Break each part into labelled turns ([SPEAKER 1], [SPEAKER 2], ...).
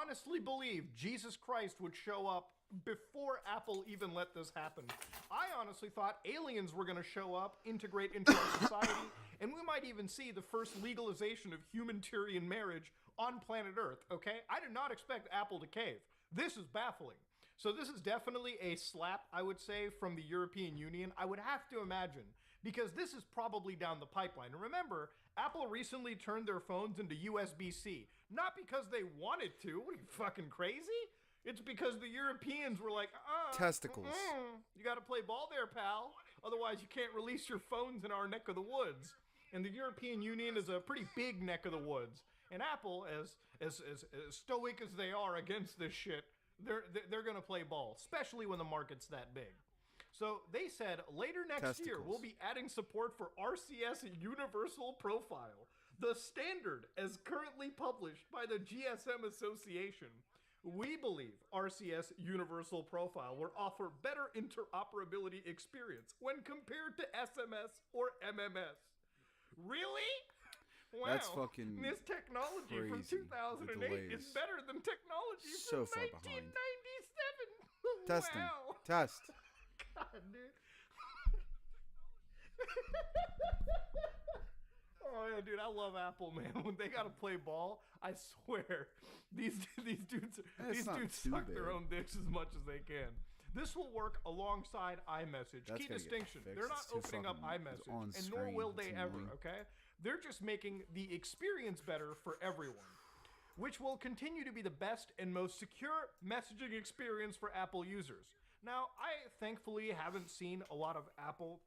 [SPEAKER 1] honestly believe Jesus Christ would show up before Apple even let this happen. I honestly thought aliens were going to show up, integrate into our society, and we might even see the first legalization of humanitarian marriage on planet Earth, okay? I did not expect Apple to cave. This is baffling. So this is definitely a slap, I would say, from the European Union. I would have to imagine, because this is probably down the pipeline. And remember, Apple recently turned their phones into USB-C. Not because they wanted to. What are you, fucking crazy? It's because the Europeans were like,
[SPEAKER 2] testicles.
[SPEAKER 1] You got to play ball there, pal. Otherwise, you can't release your phones in our neck of the woods. And the European Union is a pretty big neck of the woods. And Apple, as stoic as they are against this shit, they're going to play ball, especially when the market's that big. So they said later next year, we'll be adding support for RCS Universal Profile, the standard as currently published by the GSM Association. We believe RCS Universal Profile will offer better interoperability experience when compared to SMS or MMS. Really? Wow.
[SPEAKER 2] That's fucking
[SPEAKER 1] This technology
[SPEAKER 2] crazy.
[SPEAKER 1] from 2008 is better than technology
[SPEAKER 2] So
[SPEAKER 1] from
[SPEAKER 2] far behind.
[SPEAKER 1] 1997.
[SPEAKER 2] Testing.
[SPEAKER 1] Wow.
[SPEAKER 2] Test.
[SPEAKER 1] God, dude. Oh yeah, dude, I love Apple, man. When they gotta play ball, I swear, these dudes suck their own dicks as much as they can. This will work alongside iMessage. Key distinction: they're not opening up iMessage, and nor will they ever. Okay, they're just making the experience better for everyone, which will continue to be the best and most secure messaging experience for Apple users. Now, I thankfully haven't seen a lot of Apple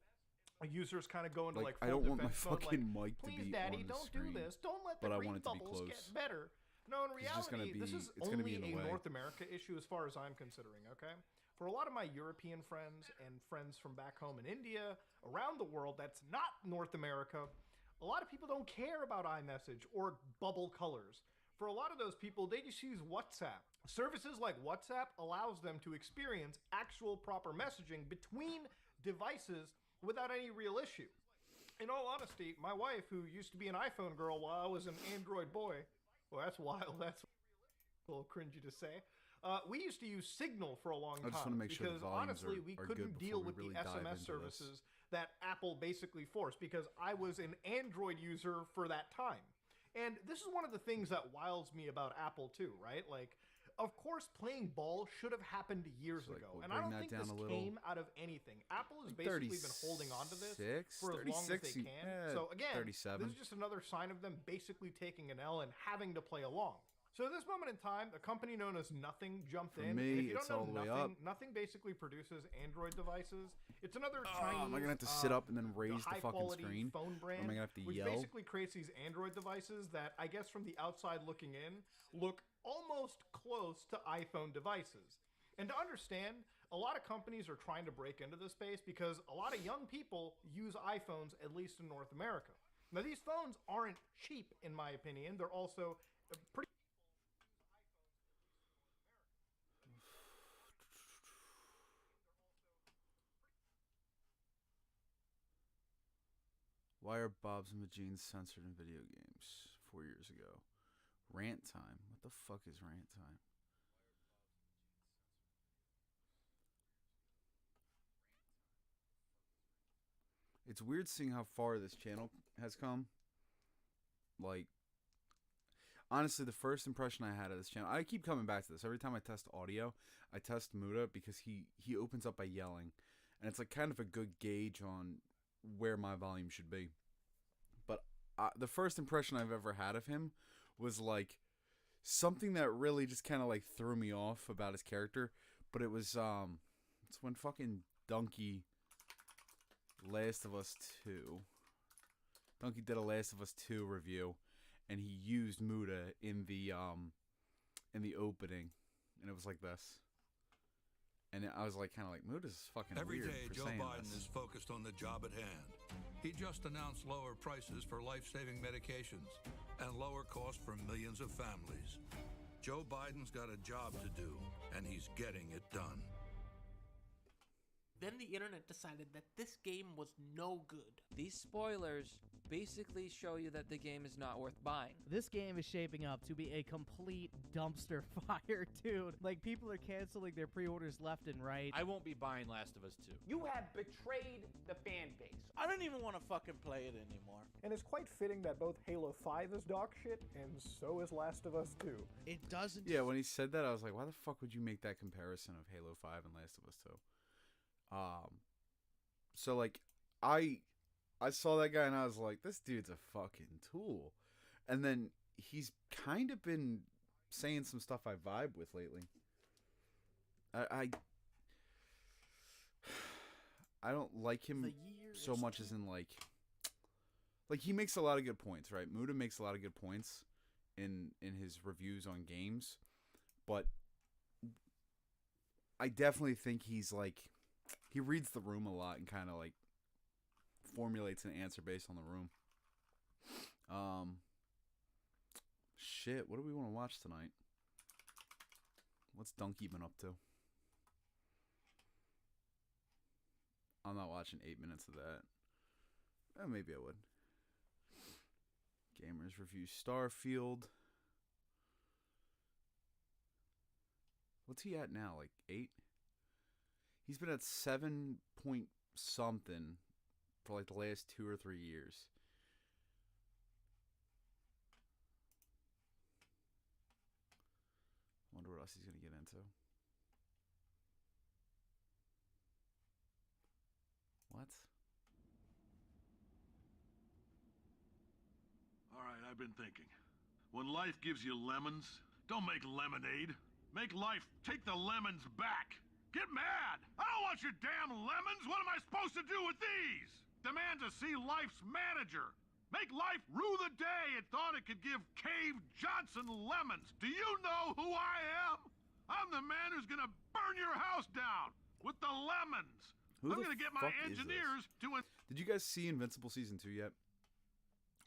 [SPEAKER 1] users kind of go into like full
[SPEAKER 2] I don't want my
[SPEAKER 1] defense mode,
[SPEAKER 2] fucking
[SPEAKER 1] like,
[SPEAKER 2] mic to
[SPEAKER 1] please,
[SPEAKER 2] be
[SPEAKER 1] Daddy,
[SPEAKER 2] on the
[SPEAKER 1] don't
[SPEAKER 2] screen,
[SPEAKER 1] do this. Don't let the
[SPEAKER 2] but I
[SPEAKER 1] green
[SPEAKER 2] want it to be
[SPEAKER 1] bubbles
[SPEAKER 2] close.
[SPEAKER 1] get better. No, in reality, this is
[SPEAKER 2] it's gonna be
[SPEAKER 1] only
[SPEAKER 2] in the
[SPEAKER 1] a
[SPEAKER 2] way.
[SPEAKER 1] North America issue as far as I'm considering, okay? For a lot of my European friends and friends from back home in India, around the world that's not North America, a lot of people don't care about iMessage or bubble colors. For a lot of those people, they just use WhatsApp. Services like WhatsApp allows them to experience actual proper messaging between devices without any real issue. In all honesty, my wife, who used to be an iPhone girl while I was an Android boy, well, that's wild, that's a little cringy to say. We used to use Signal for a long time.
[SPEAKER 2] I just want to make sure the
[SPEAKER 1] because
[SPEAKER 2] volumes
[SPEAKER 1] honestly,
[SPEAKER 2] are
[SPEAKER 1] we
[SPEAKER 2] good
[SPEAKER 1] couldn't
[SPEAKER 2] before
[SPEAKER 1] deal
[SPEAKER 2] we
[SPEAKER 1] with
[SPEAKER 2] really
[SPEAKER 1] the
[SPEAKER 2] dive
[SPEAKER 1] SMS
[SPEAKER 2] into
[SPEAKER 1] services
[SPEAKER 2] this.
[SPEAKER 1] that Apple basically forced because I was an Android user for that time. And this is one of the things that wiles me about Apple too, right? Like, of course, playing ball should have happened years ago.
[SPEAKER 2] we'll
[SPEAKER 1] And I don't
[SPEAKER 2] bring
[SPEAKER 1] think
[SPEAKER 2] that
[SPEAKER 1] this
[SPEAKER 2] down a little.
[SPEAKER 1] came out of anything. Apple has basically been holding on to this for as long as they can. So again,
[SPEAKER 2] 37.
[SPEAKER 1] this is just another sign of them basically taking an L and having to play along. So at this moment in time, a company known as Nothing jumped in.
[SPEAKER 2] me,
[SPEAKER 1] And if you
[SPEAKER 2] it's
[SPEAKER 1] don't
[SPEAKER 2] all
[SPEAKER 1] know
[SPEAKER 2] the way
[SPEAKER 1] Nothing,
[SPEAKER 2] up.
[SPEAKER 1] Nothing basically produces Android devices. It's another Chinese,
[SPEAKER 2] am I gonna have to sit up and then raise the fucking
[SPEAKER 1] high-quality
[SPEAKER 2] screen?
[SPEAKER 1] phone
[SPEAKER 2] Or am I
[SPEAKER 1] brand,
[SPEAKER 2] gonna have to
[SPEAKER 1] which
[SPEAKER 2] yell?
[SPEAKER 1] basically creates these Android devices that I guess from the outside looking in look almost close to iPhone devices. And to understand, a lot of companies are trying to break into this space because a lot of young people use iPhones, at least in North America. Now, these phones aren't cheap, in my opinion. They're also pretty.
[SPEAKER 2] Why are Bob's and Jeans censored in video games 4 years ago? Rant time. What the fuck is rant time? It's weird seeing how far this channel has come. Like, honestly, the first impression I had of this channel, I keep coming back to this. Every time I test audio, I test Muda because he opens up by yelling. And it's like kind of a good gauge on where my volume should be. But the first impression I've ever had of him was like something that really just kind of like threw me off about his character. But it was it's when fucking Donkey Last of Us 2. Donkey did a Last of Us 2 review, and he used Muda in the opening, and it was like this. And I was like, kind of like, Muda's fucking
[SPEAKER 3] Every
[SPEAKER 2] weird
[SPEAKER 3] day,
[SPEAKER 2] for
[SPEAKER 3] Joe
[SPEAKER 2] saying
[SPEAKER 3] Biden
[SPEAKER 2] this.
[SPEAKER 3] is focused on the job at hand. He just announced lower prices for life-saving medications and lower costs for millions of families. Joe Biden's got a job to do, and he's getting it done.
[SPEAKER 4] Then the internet decided that this game was no good.
[SPEAKER 5] These spoilers basically show you that the game is not worth buying.
[SPEAKER 6] This game is shaping up to be a complete dumpster fire, dude. Like, people are canceling their pre-orders left and right.
[SPEAKER 7] I won't be buying Last of Us 2.
[SPEAKER 8] You have betrayed the fan base.
[SPEAKER 9] I don't even want to fucking play it anymore.
[SPEAKER 10] And it's quite fitting that both Halo 5 is dog shit, and so is Last of Us 2.
[SPEAKER 6] It doesn't...
[SPEAKER 2] Yeah, when he said that, I was like, why the fuck would you make that comparison of Halo 5 and Last of Us 2? So, like, I saw that guy and I was like, this dude's a fucking tool. And then he's kind of been saying some stuff I vibe with lately. I don't like him so much as in, like, he makes a lot of good points, right? Muda makes a lot of good points in his reviews on games, but I definitely think he's, like, he reads the room a lot and kind of, like, formulates an answer based on the room. Shit, what do we want to watch tonight? What's Donkey been up to? I'm not watching 8 minutes of that. Maybe I would. Gamers review Starfield. What's he at now? Like 8? He's been at 7 point something for like the last 2 or 3 years. Wonder what else he's gonna get into. What?
[SPEAKER 11] All right, I've been thinking. When life gives you lemons, don't make lemonade. Make life take the lemons back. Get mad! I don't want your damn lemons! What am I supposed to do with these? Demand to see life's manager. Make life rue the day it thought it could give Cave Johnson lemons. Do you know who I am? I'm the man who's gonna burn your house down with the lemons. I'm gonna get my engineers to...
[SPEAKER 2] Did you guys see Invincible Season 2 yet?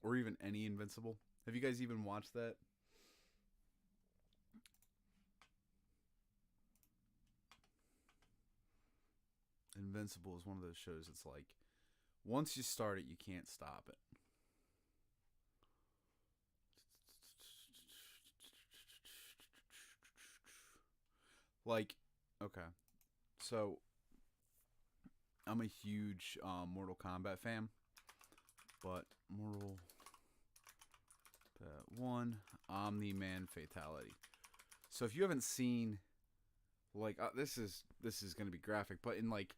[SPEAKER 2] Or even any Invincible? Have you guys even watched that? Invincible is one of those shows that's like, once you start it, you can't stop it. Like, okay. So, I'm a huge Mortal Kombat fan. But Mortal Kombat 1, Omni-Man Fatality. So if you haven't seen, like, this is going to be graphic, but in, like,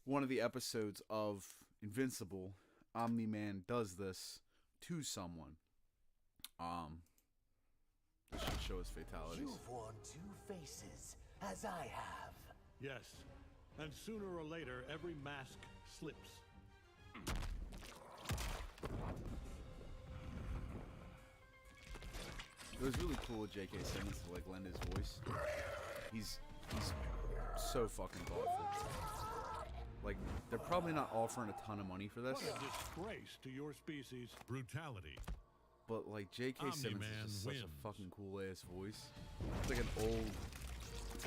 [SPEAKER 2] one of the episodes of Invincible, Omni-Man does this to someone. This should show us fatalities.
[SPEAKER 12] You've worn 2 faces, as I have.
[SPEAKER 11] Yes, and sooner or later, every mask slips.
[SPEAKER 2] It was really cool of J.K. Simmons to, like, lend his voice. He's so fucking thoughtful. Like, they're probably not offering a ton of money for this.
[SPEAKER 11] What a disgrace to your species. Brutality.
[SPEAKER 2] But, like, J.K. Simmons is just such a fucking cool ass voice. It's like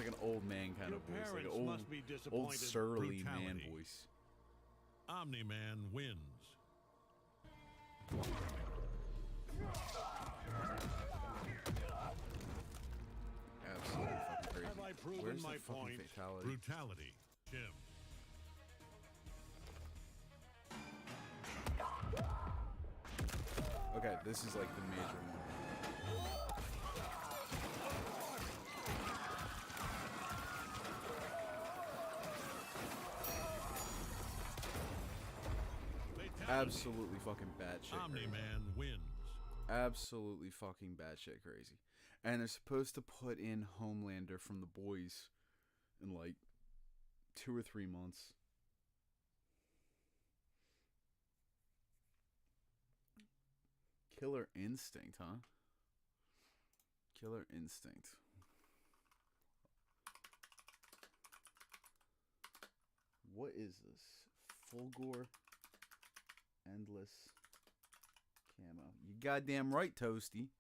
[SPEAKER 2] an old man kind of voice, like an old surly man voice.
[SPEAKER 11] Omni-Man wins.
[SPEAKER 2] Absolutely fucking crazy.
[SPEAKER 11] Have I proven
[SPEAKER 2] Where's
[SPEAKER 11] my
[SPEAKER 2] the fucking
[SPEAKER 11] point?
[SPEAKER 2] fatality?
[SPEAKER 11] Brutality. Jim.
[SPEAKER 2] Okay, this is like the major one. Absolutely fucking batshit crazy.
[SPEAKER 11] Omni-Man wins.
[SPEAKER 2] Absolutely fucking batshit crazy. And they're supposed to put in Homelander from The Boys in like 2 or 3 months. Killer Instinct, huh? Killer Instinct. What is this? Fulgore Endless Camo. You goddamn right, Toasty.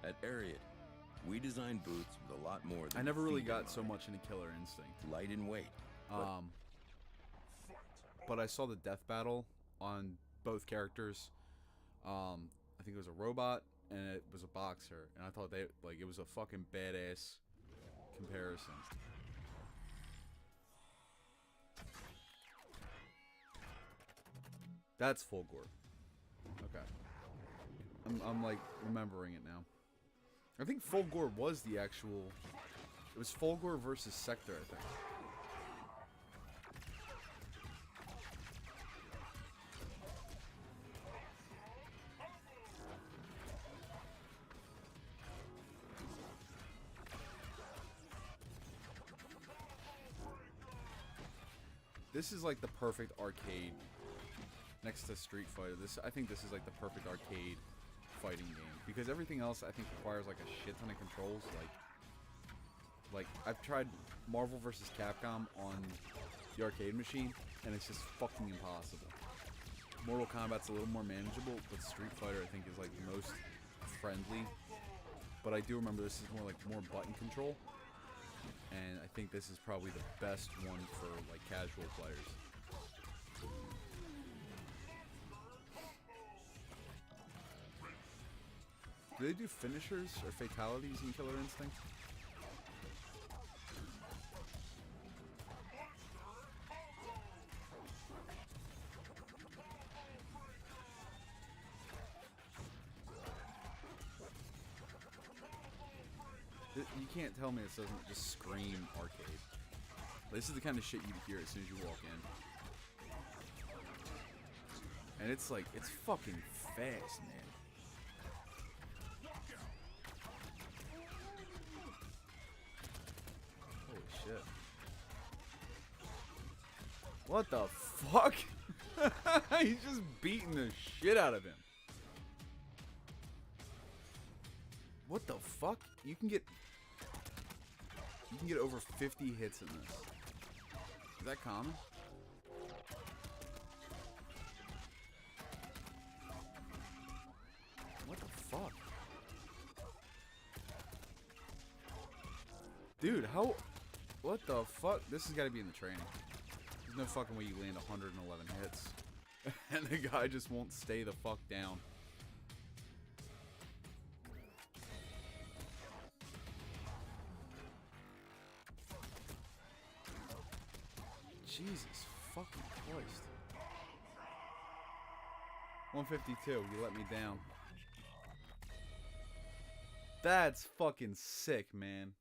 [SPEAKER 7] At Ariat, we design boots with a lot more than
[SPEAKER 2] I never really
[SPEAKER 7] feet in
[SPEAKER 2] got so
[SPEAKER 7] mind.
[SPEAKER 2] much into Killer Instinct.
[SPEAKER 7] Light in weight.
[SPEAKER 2] But I saw the death battle on both characters. I think it was a robot and it was a boxer, and I thought it was a fucking badass comparison. That's Fulgore. Okay. I'm like remembering it now. I think Fulgore was the actual. It was Fulgore versus Sector, I think. This is like the perfect arcade next to Street Fighter. I think this is like the perfect arcade fighting game because everything else I think requires like a shit ton of controls. Like I've tried Marvel vs. Capcom on the arcade machine and it's just fucking impossible. Mortal Kombat's a little more manageable, but Street Fighter I think is like the most friendly. But I do remember this is more button control. And I think this is probably the best one for like casual players. Do they do finishers or fatalities in Killer Instinct? You can't tell me this doesn't just scream arcade. This is the kind of shit you hear as soon as you walk in. And it's like, it's fucking fast, man. Holy shit. What the fuck? He's just beating the shit out of him. What the fuck? You can get over 50 hits in this. Is that common? What the fuck? Dude, how... What the fuck? This has got to be in the training. There's no fucking way you land 111 hits. And the guy just won't stay the fuck down. Jesus fucking Christ. 152, you let me down. That's fucking sick, man.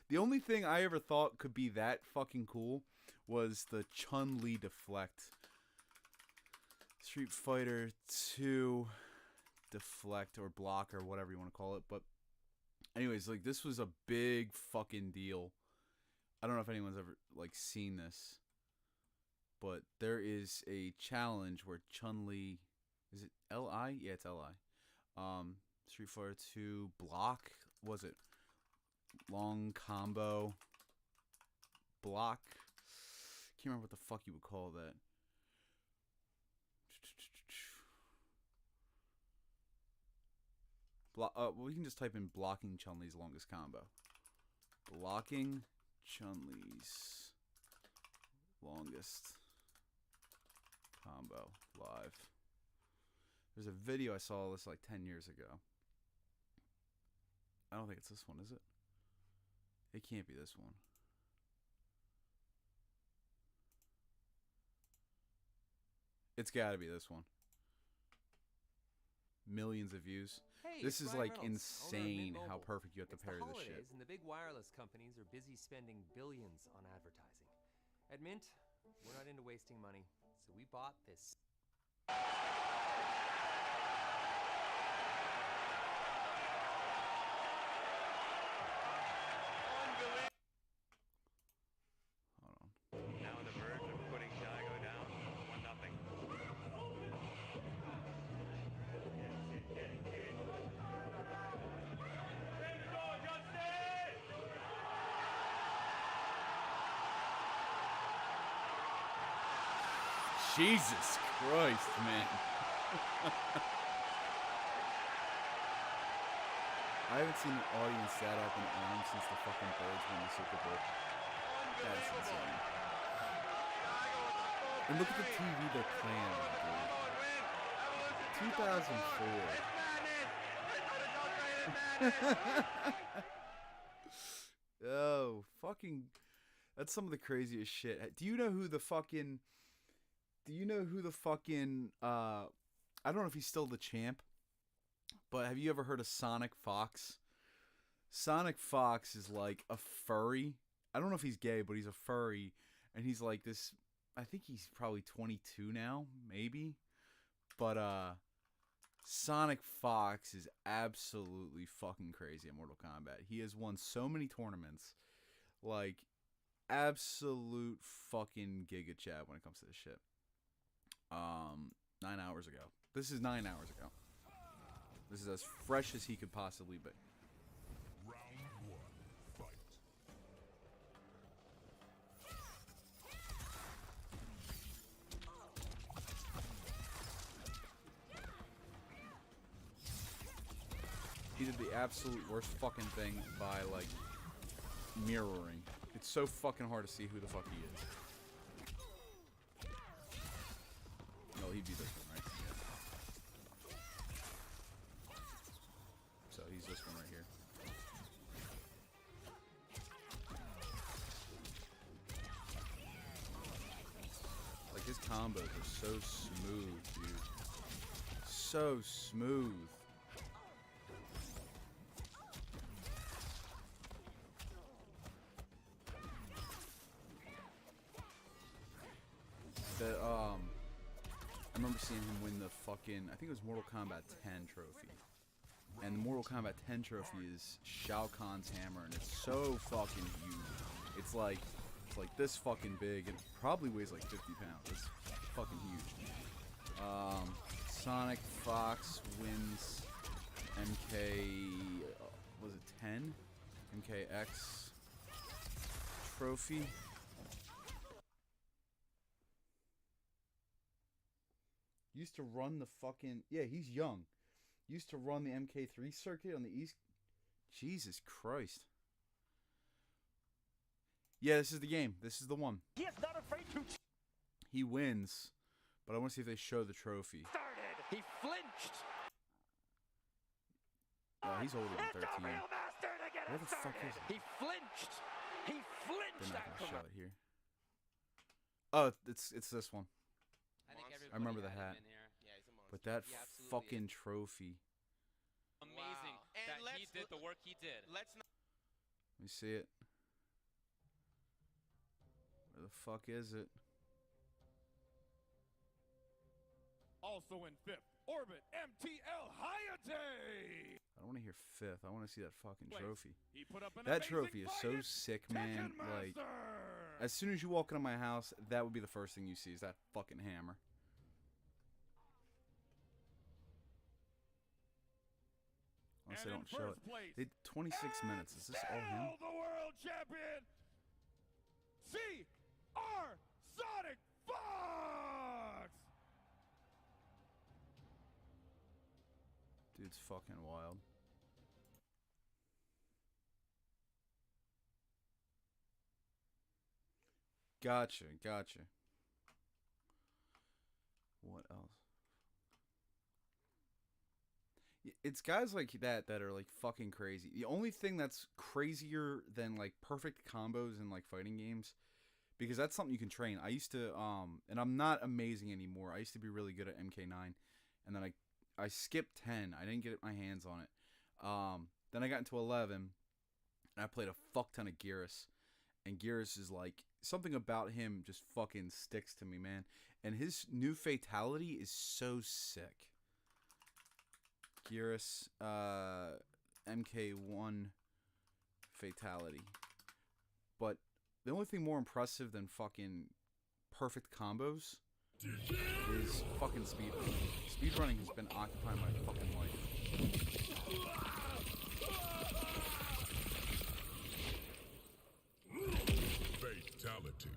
[SPEAKER 2] The only thing I ever thought could be that fucking cool was the Chun-Li deflect. Street Fighter 2 deflect or block or whatever you want to call it. But anyways, like this was a big fucking deal. I don't know if anyone's ever like seen this. But there is a challenge where Chun-Li, is it L.I.? Yeah, it's L.I. Street Fighter 2 block, was it? Long combo block. Can't remember what the fuck you would call that. Well, we can just type in blocking Chun-Li's longest combo. Blocking Chun-Li's longest combo live. There's a video I saw this like 10 years ago. I don't think it's this one, is it? It can't be this one. It's gotta be this one. Millions of views.
[SPEAKER 13] Hey,
[SPEAKER 2] this is
[SPEAKER 13] Ryan
[SPEAKER 2] like
[SPEAKER 13] Reynolds, owner of
[SPEAKER 2] insane
[SPEAKER 13] Mint
[SPEAKER 2] how
[SPEAKER 13] Mobile.
[SPEAKER 2] perfect you have to
[SPEAKER 13] It's
[SPEAKER 2] pair
[SPEAKER 13] the
[SPEAKER 2] this shit.
[SPEAKER 13] holidays, and the big wireless companies are busy spending billions on advertising. At Mint, we're not into wasting money, so we bought this.
[SPEAKER 14] Now on the verge of putting Daigo down 1-0.
[SPEAKER 2] Jesus Christ, man. I haven't seen the audience that up in arms since the fucking Birds won the Super Bowl. That's insane. And look at the TV they're playing on, dude. 2004. Oh, fucking... That's some of the craziest shit. Do you know who the fucking... I don't know if he's still the champ, but have you ever heard of Sonic Fox? Sonic Fox is like a furry. I don't know if he's gay, but he's a furry. And he's like this... I think he's probably 22 now, maybe. But, Sonic Fox is absolutely fucking crazy at Mortal Kombat. He has won so many tournaments. Like, absolute fucking Giga Chad when it comes to this shit. 9 hours ago. This is 9 hours ago. This is as fresh as he could possibly be.
[SPEAKER 11] Round 1, fight.
[SPEAKER 2] He did the absolute worst fucking thing by, like, mirroring. It's so fucking hard to see who the fuck he is. No, he'd be this one, right? Yeah. So he's this one right here. Like, his combos are so smooth, dude. So smooth. I remember seeing him win the fucking, I think it was Mortal Kombat 10 trophy. And the Mortal Kombat 10 trophy is Shao Kahn's hammer, and it's so fucking huge. It's like this fucking big, and it probably weighs like 50 pounds. It's fucking huge. Sonic Fox wins MK, was it 10? MKX trophy. Used to run the fucking... Yeah, he's young. Used to run the MK3 circuit on the East... Jesus Christ. Yeah, this is the game. This is the one.
[SPEAKER 12] He is not afraid to...
[SPEAKER 2] He wins. But I want to see if they show the trophy.
[SPEAKER 12] Started. He flinched.
[SPEAKER 2] He's older than 13. Where the fuck is he?
[SPEAKER 12] He flinched. He flinched.
[SPEAKER 2] They're not going to show it here. Oh, it's this one. I remember the hat. But that fucking trophy.
[SPEAKER 15] Amazing that he did the work he did.
[SPEAKER 2] Let me see it. Where the fuck is it?
[SPEAKER 16] Also in 5th, Orbit MTL Hayate.
[SPEAKER 2] I don't want to hear 5th. I want to see that fucking trophy.
[SPEAKER 16] He put up an
[SPEAKER 2] That
[SPEAKER 16] amazing
[SPEAKER 2] trophy is so
[SPEAKER 16] fight.
[SPEAKER 2] sick, man. Like, as soon as you walk into my house, that would be the first thing you see is that fucking hammer. Unless they don't show it. They 26 minutes. Is this all him?
[SPEAKER 16] The world champion, CR Sonic Fox.
[SPEAKER 2] Dude's fucking wild. Gotcha. What else? It's guys like that are like fucking crazy. The only thing that's crazier than like perfect combos in like fighting games, because that's something you can train. I used to and I'm not amazing anymore. I used to be really good at MK9, and then I skipped 10. I didn't get my hands on it. Then I got into 11, and I played a fuck ton of Geras, and Geras is like something about him just fucking sticks to me, man. And his new fatality is so sick. Geras, MK1 fatality. But the only thing more impressive than fucking perfect combos is fucking speedrunning. Speedrunning has been occupying my fucking life.
[SPEAKER 11] Fatality.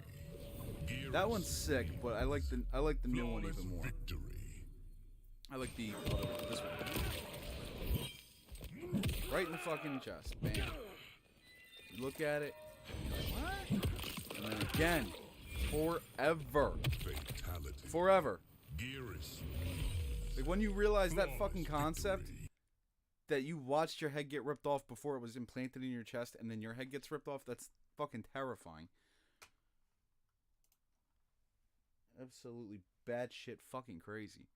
[SPEAKER 2] That one's sick, but I like the new one even more. I like the other one, this one. Right in the fucking chest. Bam. You look at it. What? And then again. Forever.
[SPEAKER 11] Fatality.
[SPEAKER 2] Forever.
[SPEAKER 11] Gearus.
[SPEAKER 2] Like when you realize that fucking concept, that you watched your head get ripped off before it was implanted in your chest, and then your head gets ripped off, that's fucking terrifying. Absolutely batshit fucking crazy.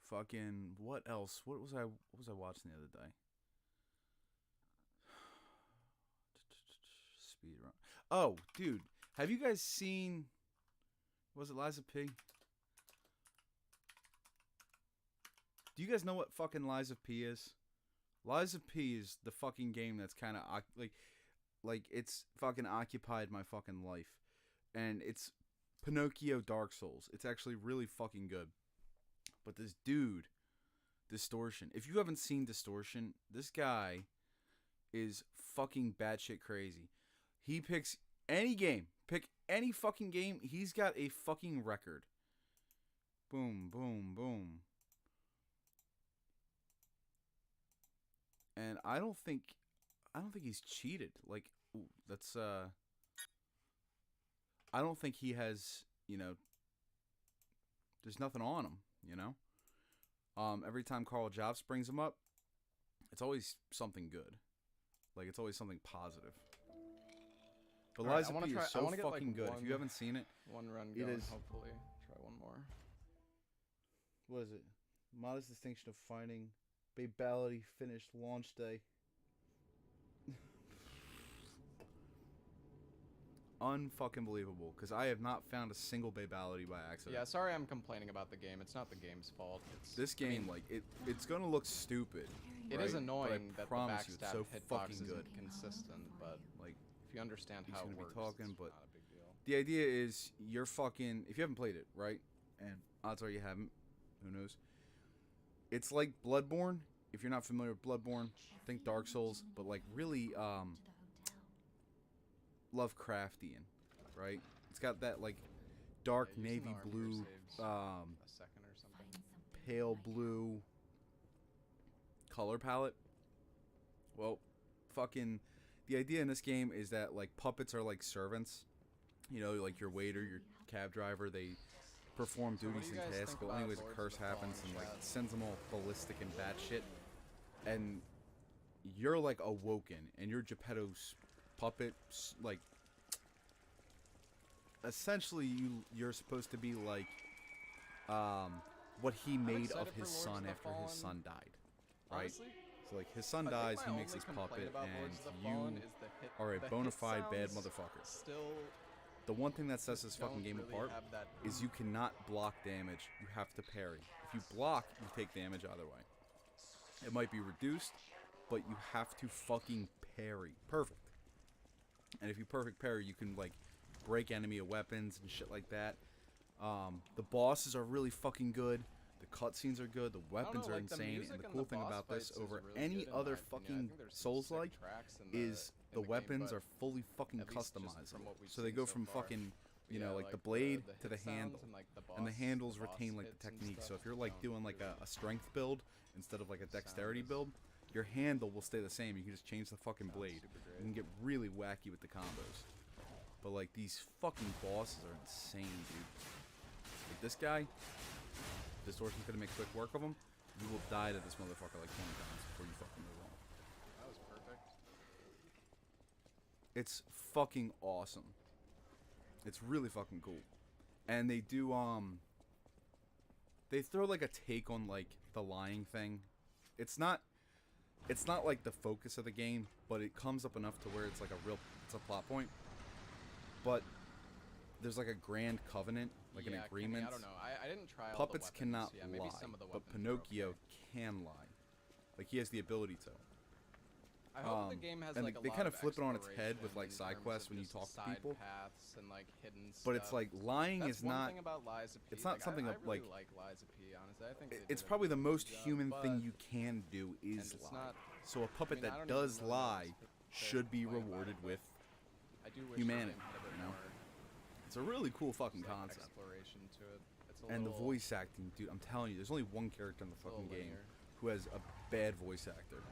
[SPEAKER 2] Fucking what else? What was I watching the other day? Speedrun. Oh, dude, have you guys seen? Was it Liza P? Do you guys know what fucking Liza P is? Liza P is the fucking game that's kind of like it's fucking occupied my fucking life, and it's Pinocchio Dark Souls. It's actually really fucking good. But this dude, Distortion. If you haven't seen Distortion, this guy is fucking batshit crazy. He picks any game. Pick any fucking game. He's got a fucking record. Boom, boom, boom. And I don't think he's cheated. Like, ooh, that's I don't think he has, there's nothing on him, Every time Carl Jobs brings him up, it's always something good. Like, it's always something positive. But Liza P is so fucking good. If you haven't seen it,
[SPEAKER 17] one run going,
[SPEAKER 2] it is.
[SPEAKER 17] Hopefully, try one more.
[SPEAKER 2] What is it? Modest distinction of finding Babality finished launch day. Unfucking believable, because I have not found a single Babality by accident.
[SPEAKER 17] Yeah, sorry I'm complaining about the game. It's not the game's fault.
[SPEAKER 2] This game, it's gonna look stupid.
[SPEAKER 17] It is annoying that the
[SPEAKER 2] promise you,
[SPEAKER 17] backstab
[SPEAKER 2] it's so
[SPEAKER 17] hitbox
[SPEAKER 2] fucking
[SPEAKER 17] isn't
[SPEAKER 2] good.
[SPEAKER 17] consistent, but
[SPEAKER 2] like
[SPEAKER 17] if you understand
[SPEAKER 2] he's
[SPEAKER 17] how
[SPEAKER 2] gonna
[SPEAKER 17] it works,
[SPEAKER 2] be talking,
[SPEAKER 17] it's
[SPEAKER 2] but
[SPEAKER 17] not a big deal.
[SPEAKER 2] the idea is you're fucking. If you haven't played it, right, and odds are you haven't. Who knows? It's like Bloodborne. If you're not familiar with Bloodborne, think Dark Souls, but like really Lovecraftian, right? It's got that like dark navy blue,
[SPEAKER 17] a second or something.
[SPEAKER 2] pale blue color palette. Well, fucking the idea in this game is that like puppets are like servants, like your waiter, your cab driver. They perform duties and tasks, but anyways, a curse happens and like sends them all ballistic and batshit. And you're like awoken, and you're Geppetto's puppet. Like, essentially, you're supposed to be like, what he made of his son after his son died, right?
[SPEAKER 17] Honestly,
[SPEAKER 2] so like his son dies, he makes his puppet, and you are a bona fide bad motherfucker. The one thing that sets this fucking game apart is you cannot block damage. You have to parry. If you block, you take damage either way. It might be reduced, but you have to fucking parry. Perfect. And if you perfect parry, you can like break enemy weapons and shit like that. The bosses are really fucking good. The cutscenes are good. The weapons are insane. And the cool thing about this over any other fucking Souls-like is the weapons are fully fucking customizable. So they go from fucking, like the blade to the handle. And the handles retain like the technique. So if you're like doing like a strength build instead of like a dexterity build, your handle will stay the same. You can just change the fucking blade. You can get really wacky with the combos. But like these fucking bosses are insane, dude. Like this guy, Distortion's gonna make quick work of him. You will die to this motherfucker like 20 times before you fucking move on.
[SPEAKER 17] That was perfect.
[SPEAKER 2] It's fucking awesome. It's really fucking cool. And they do they throw like a take on like the lying thing. It's not like the focus of the game, but it comes up enough to where it's like it's a plot point. But there's like a grand covenant, like an agreement.
[SPEAKER 17] I don't know. I didn't try all
[SPEAKER 2] Puppets
[SPEAKER 17] the weapons.
[SPEAKER 2] cannot lie, but Pinocchio can lie. Like he has the ability to.
[SPEAKER 17] I hope the game has
[SPEAKER 2] and
[SPEAKER 17] like a
[SPEAKER 2] they
[SPEAKER 17] lot
[SPEAKER 2] kind
[SPEAKER 17] of
[SPEAKER 2] of flip it on its head with
[SPEAKER 17] exploration
[SPEAKER 2] like
[SPEAKER 17] in
[SPEAKER 2] side
[SPEAKER 17] terms
[SPEAKER 2] quests
[SPEAKER 17] of
[SPEAKER 2] when you
[SPEAKER 17] just
[SPEAKER 2] talk to
[SPEAKER 17] side
[SPEAKER 2] people.
[SPEAKER 17] paths and like hidden
[SPEAKER 2] But it's
[SPEAKER 17] stuff.
[SPEAKER 2] like lying
[SPEAKER 17] That's
[SPEAKER 2] is
[SPEAKER 17] one
[SPEAKER 2] not.
[SPEAKER 17] thing about Liza P.
[SPEAKER 2] It's not
[SPEAKER 17] Like,
[SPEAKER 2] something
[SPEAKER 17] I
[SPEAKER 2] that
[SPEAKER 17] really
[SPEAKER 2] like.
[SPEAKER 17] Liza P. Honestly, I think
[SPEAKER 2] It's probably the most human thing you can do is lie.
[SPEAKER 17] not,
[SPEAKER 2] So a puppet
[SPEAKER 17] I
[SPEAKER 2] that
[SPEAKER 17] don't even
[SPEAKER 2] does
[SPEAKER 17] really know
[SPEAKER 2] lie
[SPEAKER 17] what's
[SPEAKER 2] should be
[SPEAKER 17] fair to complain
[SPEAKER 2] rewarded
[SPEAKER 17] about it,
[SPEAKER 2] with
[SPEAKER 17] I do wish
[SPEAKER 2] humanity.
[SPEAKER 17] the game had a bit
[SPEAKER 2] You know?
[SPEAKER 17] more
[SPEAKER 2] It's a really cool fucking
[SPEAKER 17] like,
[SPEAKER 2] concept.
[SPEAKER 17] exploration to it. It's a
[SPEAKER 2] And the
[SPEAKER 17] little-
[SPEAKER 2] voice acting, dude, I'm telling you, there's only one character in the fucking game
[SPEAKER 17] linear.
[SPEAKER 2] who has a bad voice actress.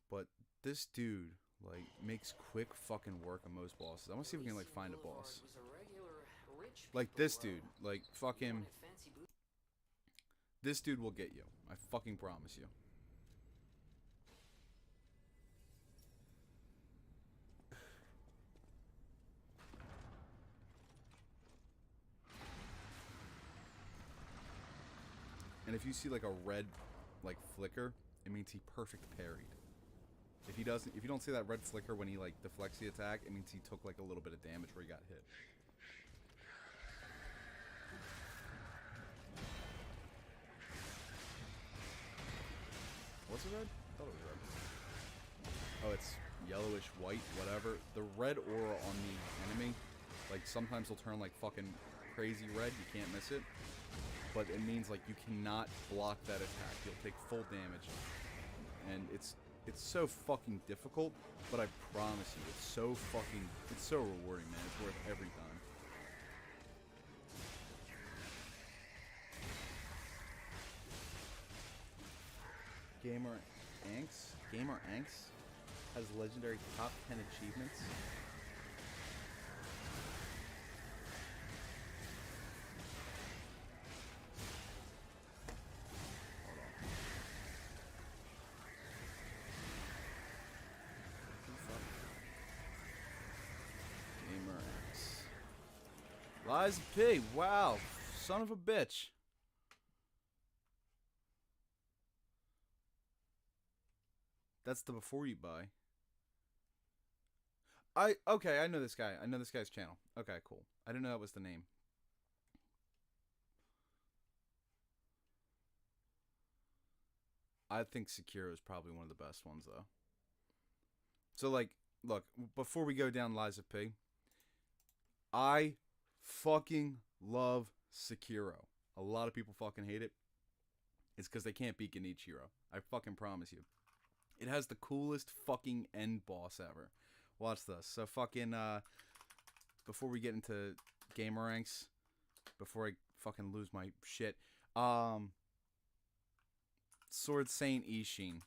[SPEAKER 2] But this dude, like, makes quick fucking work of most bosses. I want to see if we can, like, find a boss. Like, this dude. Like, fucking... This dude will get you. I fucking promise you. And if you see, like, a red, like, flicker, it means he perfect parried. If you don't see that red flicker when he, like, deflects the attack, it means he took, like, a little bit of damage where he got hit. What's it red? I thought it was red. Oh, it's yellowish, white, whatever. The red aura on the enemy, like, sometimes will turn, like, fucking crazy red. You can't miss it. But it means, like, you cannot block that attack. You'll take full damage. And it's so fucking difficult, but I promise you, it's so rewarding, man. It's worth every time. Gamer Anks has legendary top 10 achievements. Liza P. Wow. Son of a bitch. That's the before you buy. Okay, I know this guy. I know this guy's channel. Okay, cool. I didn't know that was the name. I think Sekiro is probably one of the best ones, though. So, like, look, before we go down Liza P, I fucking love Sekiro. A lot of people fucking hate it. It's because they can't beat Genichiro. I fucking promise you. It has the coolest fucking end boss ever. Watch this. So fucking, before we get into gamer ranks, before I fucking lose my shit, Sword Saint Ishin.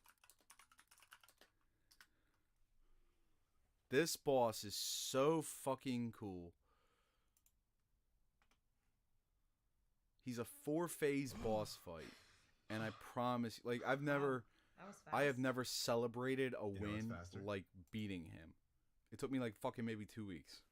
[SPEAKER 2] This boss is so fucking cool. He's a 4-phase boss fight. And I promise, like, I have never celebrated a win like beating him. It took me like fucking maybe 2 weeks.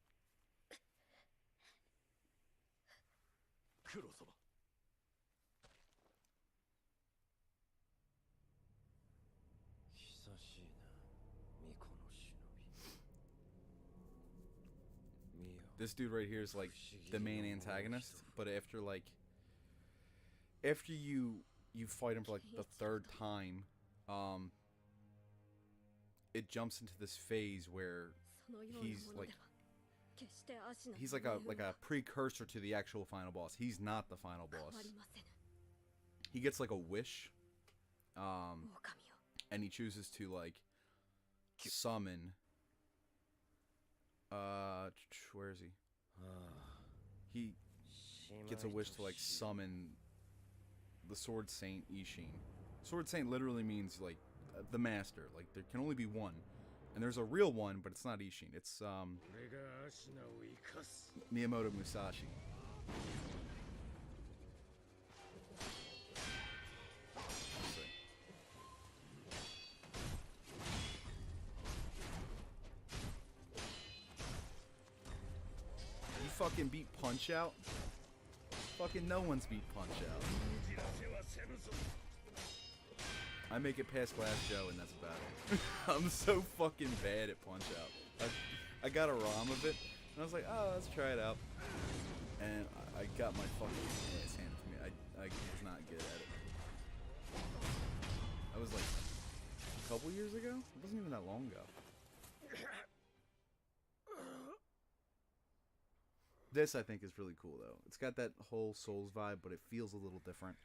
[SPEAKER 2] This dude right here is like the main antagonist, but after you fight him for like the third time, it jumps into this phase where he's like a precursor to the actual final boss. He's not the final boss. He gets like a wish, and he chooses to like summon. Where is he? He gets a wish to like summon the Sword Saint Ishin. Sword Saint literally means like the master. Like there can only be one, and there's a real one, but it's not Ishin. It's Miyamoto Musashi. Fucking beat Punch Out? Fucking no one's beat Punch Out. I make it past Glass Joe and that's about it. I'm so fucking bad at Punch Out. I got a ROM of it and I was like, oh, let's try it out. And I got my fucking ass handed to me. I was not good at it. I was like a couple years ago? It wasn't even that long ago. This, I think, is really cool, though. It's got that whole Souls vibe, but it feels a little different.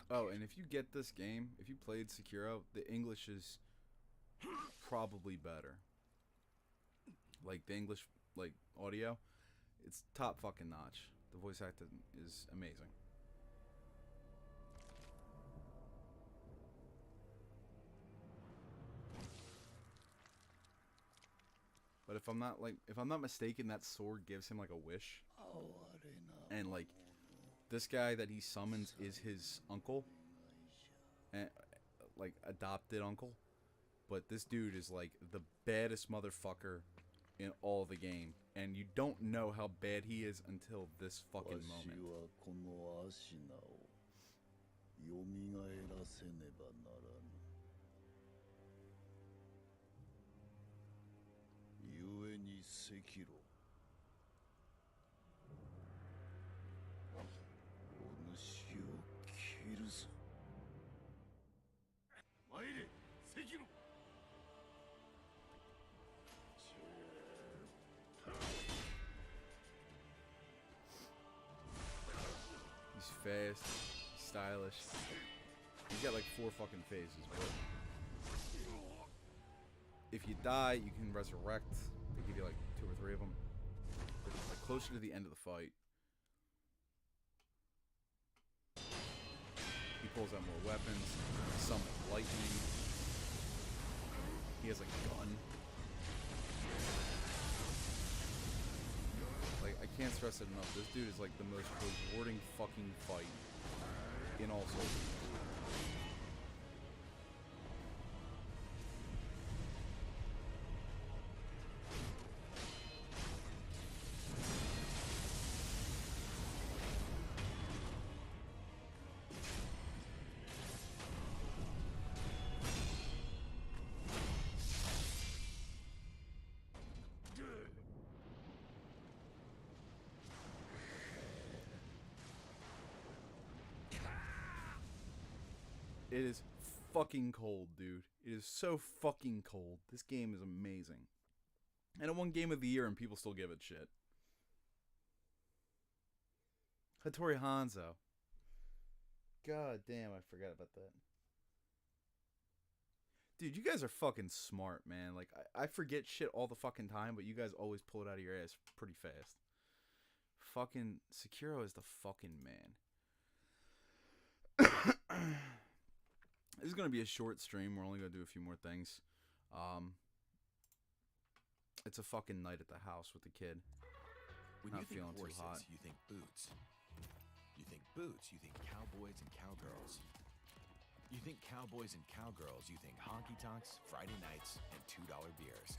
[SPEAKER 2] Oh, and if you get this game, if you played Sekiro, the English is probably better. Like, the English, like, audio, it's top fucking notch. The voice acting is amazing. But if I'm not mistaken, that sword gives him like a wish. And like this guy that he summons is his uncle. And like adopted uncle. But this dude is like the baddest motherfucker in all the game. And you don't know how bad he is until this fucking moment. He's fast, stylish. He's got like 4 fucking phases, but if you die, you can resurrect. They give you like 2 or 3 of them. But it's like closer to the end of the fight. He pulls out more weapons. Some lightning. He has like a gun. Like, I can't stress it enough. This dude is like the most rewarding fucking fight in all Souls. It is fucking cold, dude. It is so fucking cold. This game is amazing. And it won Game of the Year and people still give it shit. Hattori Hanzo. God damn, I forgot about that. Dude, you guys are fucking smart, man. Like, I forget shit all the fucking time, but you guys always pull it out of your ass pretty fast. Fucking Sekiro is the fucking man. This is going to be a short stream. We're only going to do a few more things. It's a fucking night at the house with the kid.
[SPEAKER 7] When
[SPEAKER 2] Not
[SPEAKER 7] you think
[SPEAKER 2] feeling too
[SPEAKER 7] horses,
[SPEAKER 2] hot.
[SPEAKER 7] you think boots. You think boots, you think cowboys and cowgirls. You think cowboys and cowgirls, you think honky tonks, Friday nights, and $2 beers.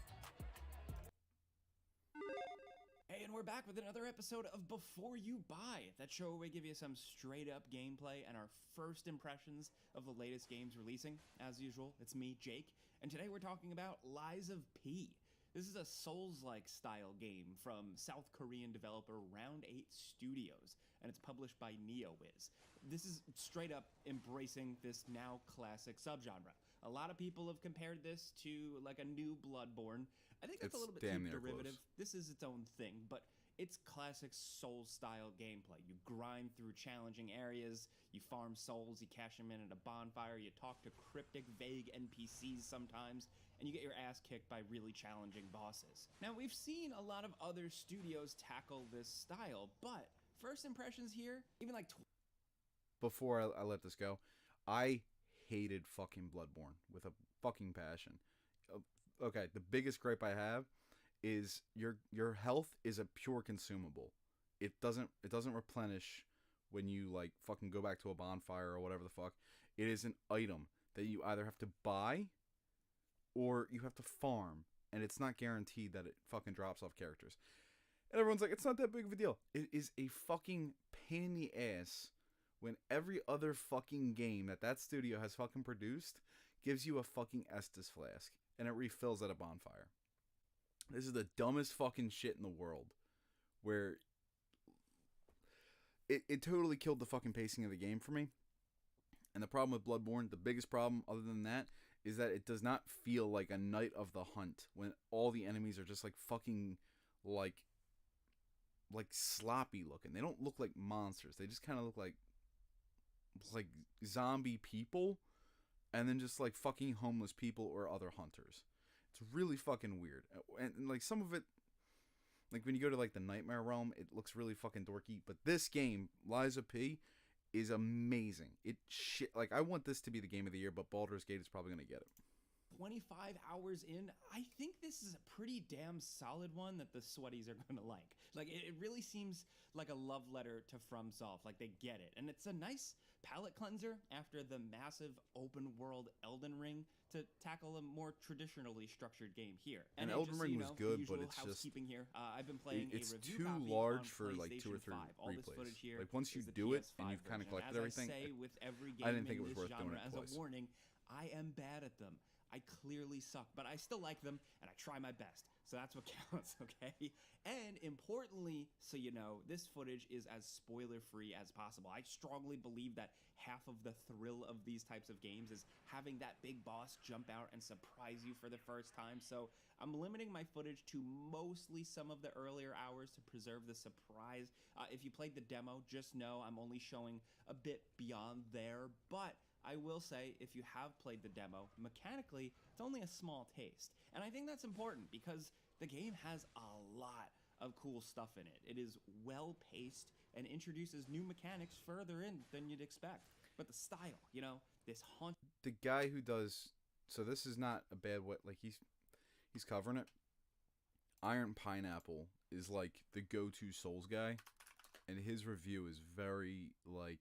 [SPEAKER 18] Hey, and we're back with another episode of Before You Buy, that show where we give you some straight up gameplay and our first impressions of the latest games releasing. As usual, it's me, Jake, and today we're talking about Lies of P. This is a Souls-like style game from South Korean developer Round 8 Studios, and it's published by NeoWiz. This is straight up embracing this now classic subgenre. A lot of people have compared this to like a new Bloodborne. I think that's a little bit too derivative. This is its own thing, but it's classic Souls-style gameplay. You grind through challenging areas, you farm souls, you cash them in at a bonfire, you talk to cryptic, vague NPCs sometimes, and you get your ass kicked by really challenging bosses. Now, we've seen a lot of other studios tackle this style, but first impressions here, even like...
[SPEAKER 2] Before I let this go, I hated fucking Bloodborne with a fucking passion. Okay, the biggest gripe I have is your health is a pure consumable. It doesn't replenish when you like fucking go back to a bonfire or whatever the fuck. It is an item that you either have to buy or you have to farm, and it's not guaranteed that it fucking drops off characters. And everyone's like, it's not that big of a deal. It is a fucking pain in the ass when every other fucking game that studio has fucking produced gives you a fucking Estus flask and it refills at a bonfire. This is the dumbest fucking shit in the world, where it totally killed the fucking pacing of the game for me. And the problem with Bloodborne, the biggest problem other than that, is that it does not feel like a Night of the Hunt when all the enemies are just like fucking like sloppy looking. They don't look like monsters. They just kind of look like like zombie people, and then just like fucking homeless people or other hunters. It's really fucking weird, and like some of it, like when you go to like the Nightmare Realm, it looks really fucking dorky. But this game, Lies of P, is amazing. Like I want this to be the game of the year, but Baldur's Gate is probably gonna get it.
[SPEAKER 18] 25 hours in, I think this is a pretty damn solid one that the sweaties are gonna like. Like, it really seems like a love letter to FromSoft. Like, they get it. And it's a nice palate cleanser after the massive open world Elden Ring to tackle a more traditionally structured game here.
[SPEAKER 2] And
[SPEAKER 18] it
[SPEAKER 2] Elden
[SPEAKER 18] just,
[SPEAKER 2] Ring
[SPEAKER 18] you
[SPEAKER 2] was
[SPEAKER 18] know,
[SPEAKER 2] good,
[SPEAKER 18] usual
[SPEAKER 2] but it's just
[SPEAKER 18] housekeeping here. I've been playing
[SPEAKER 2] it's
[SPEAKER 18] a review
[SPEAKER 2] too
[SPEAKER 18] copy
[SPEAKER 2] large
[SPEAKER 18] on
[SPEAKER 2] for like 2 or 3
[SPEAKER 18] PlayStation 5. All this
[SPEAKER 2] replays.
[SPEAKER 18] footage here
[SPEAKER 2] Like once you
[SPEAKER 18] is the
[SPEAKER 2] do it
[SPEAKER 18] PS5
[SPEAKER 2] and you've kind of
[SPEAKER 18] version.
[SPEAKER 2] collected
[SPEAKER 18] As
[SPEAKER 2] everything,
[SPEAKER 18] I say with every game
[SPEAKER 2] I didn't think
[SPEAKER 18] in
[SPEAKER 2] it was
[SPEAKER 18] this
[SPEAKER 2] worth doing
[SPEAKER 18] genre,
[SPEAKER 2] it
[SPEAKER 18] as
[SPEAKER 2] twice.
[SPEAKER 18] a warning, I am bad at them. I clearly suck, but I still like them, and I try my best. So that's what counts, okay? And importantly, so you know, this footage is as spoiler-free as possible. I strongly believe that half of the thrill of these types of games is having that big boss jump out and surprise you for the first time. So I'm limiting my footage to mostly some of the earlier hours to preserve the surprise. If you played the demo, just know I'm only showing a bit beyond there, but I will say, if you have played the demo, mechanically, it's only a small taste. And I think that's important because the game has a lot of cool stuff in it. It is well-paced and introduces new mechanics further in than you'd expect. But the style, you know, this haunt...
[SPEAKER 2] The guy who does... So this is not a bad way... Like, he's covering it. Iron Pineapple is, like, the go-to Souls guy. And his review is very, like...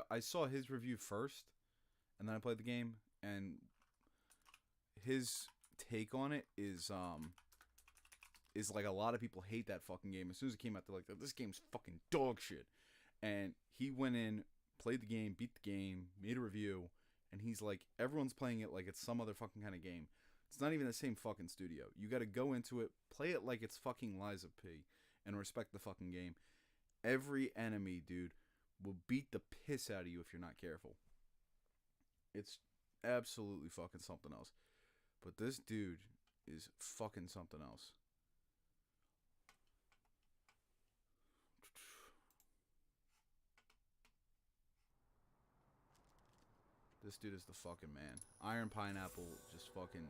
[SPEAKER 2] I saw his review first, and then I played the game, and his take on it is like a lot of people hate that fucking game. As soon as it came out, they're like, this game's fucking dog shit. And he went in, played the game, beat the game, made a review, and he's like, everyone's playing it like it's some other fucking kind of game. It's not even the same fucking studio. You gotta go into it, play it like it's fucking Lies of P, and respect the fucking game. Every enemy, dude, will beat the piss out of you if you're not careful. It's absolutely fucking something else. But this dude is fucking something else. This dude is the fucking man. Iron Pineapple just fucking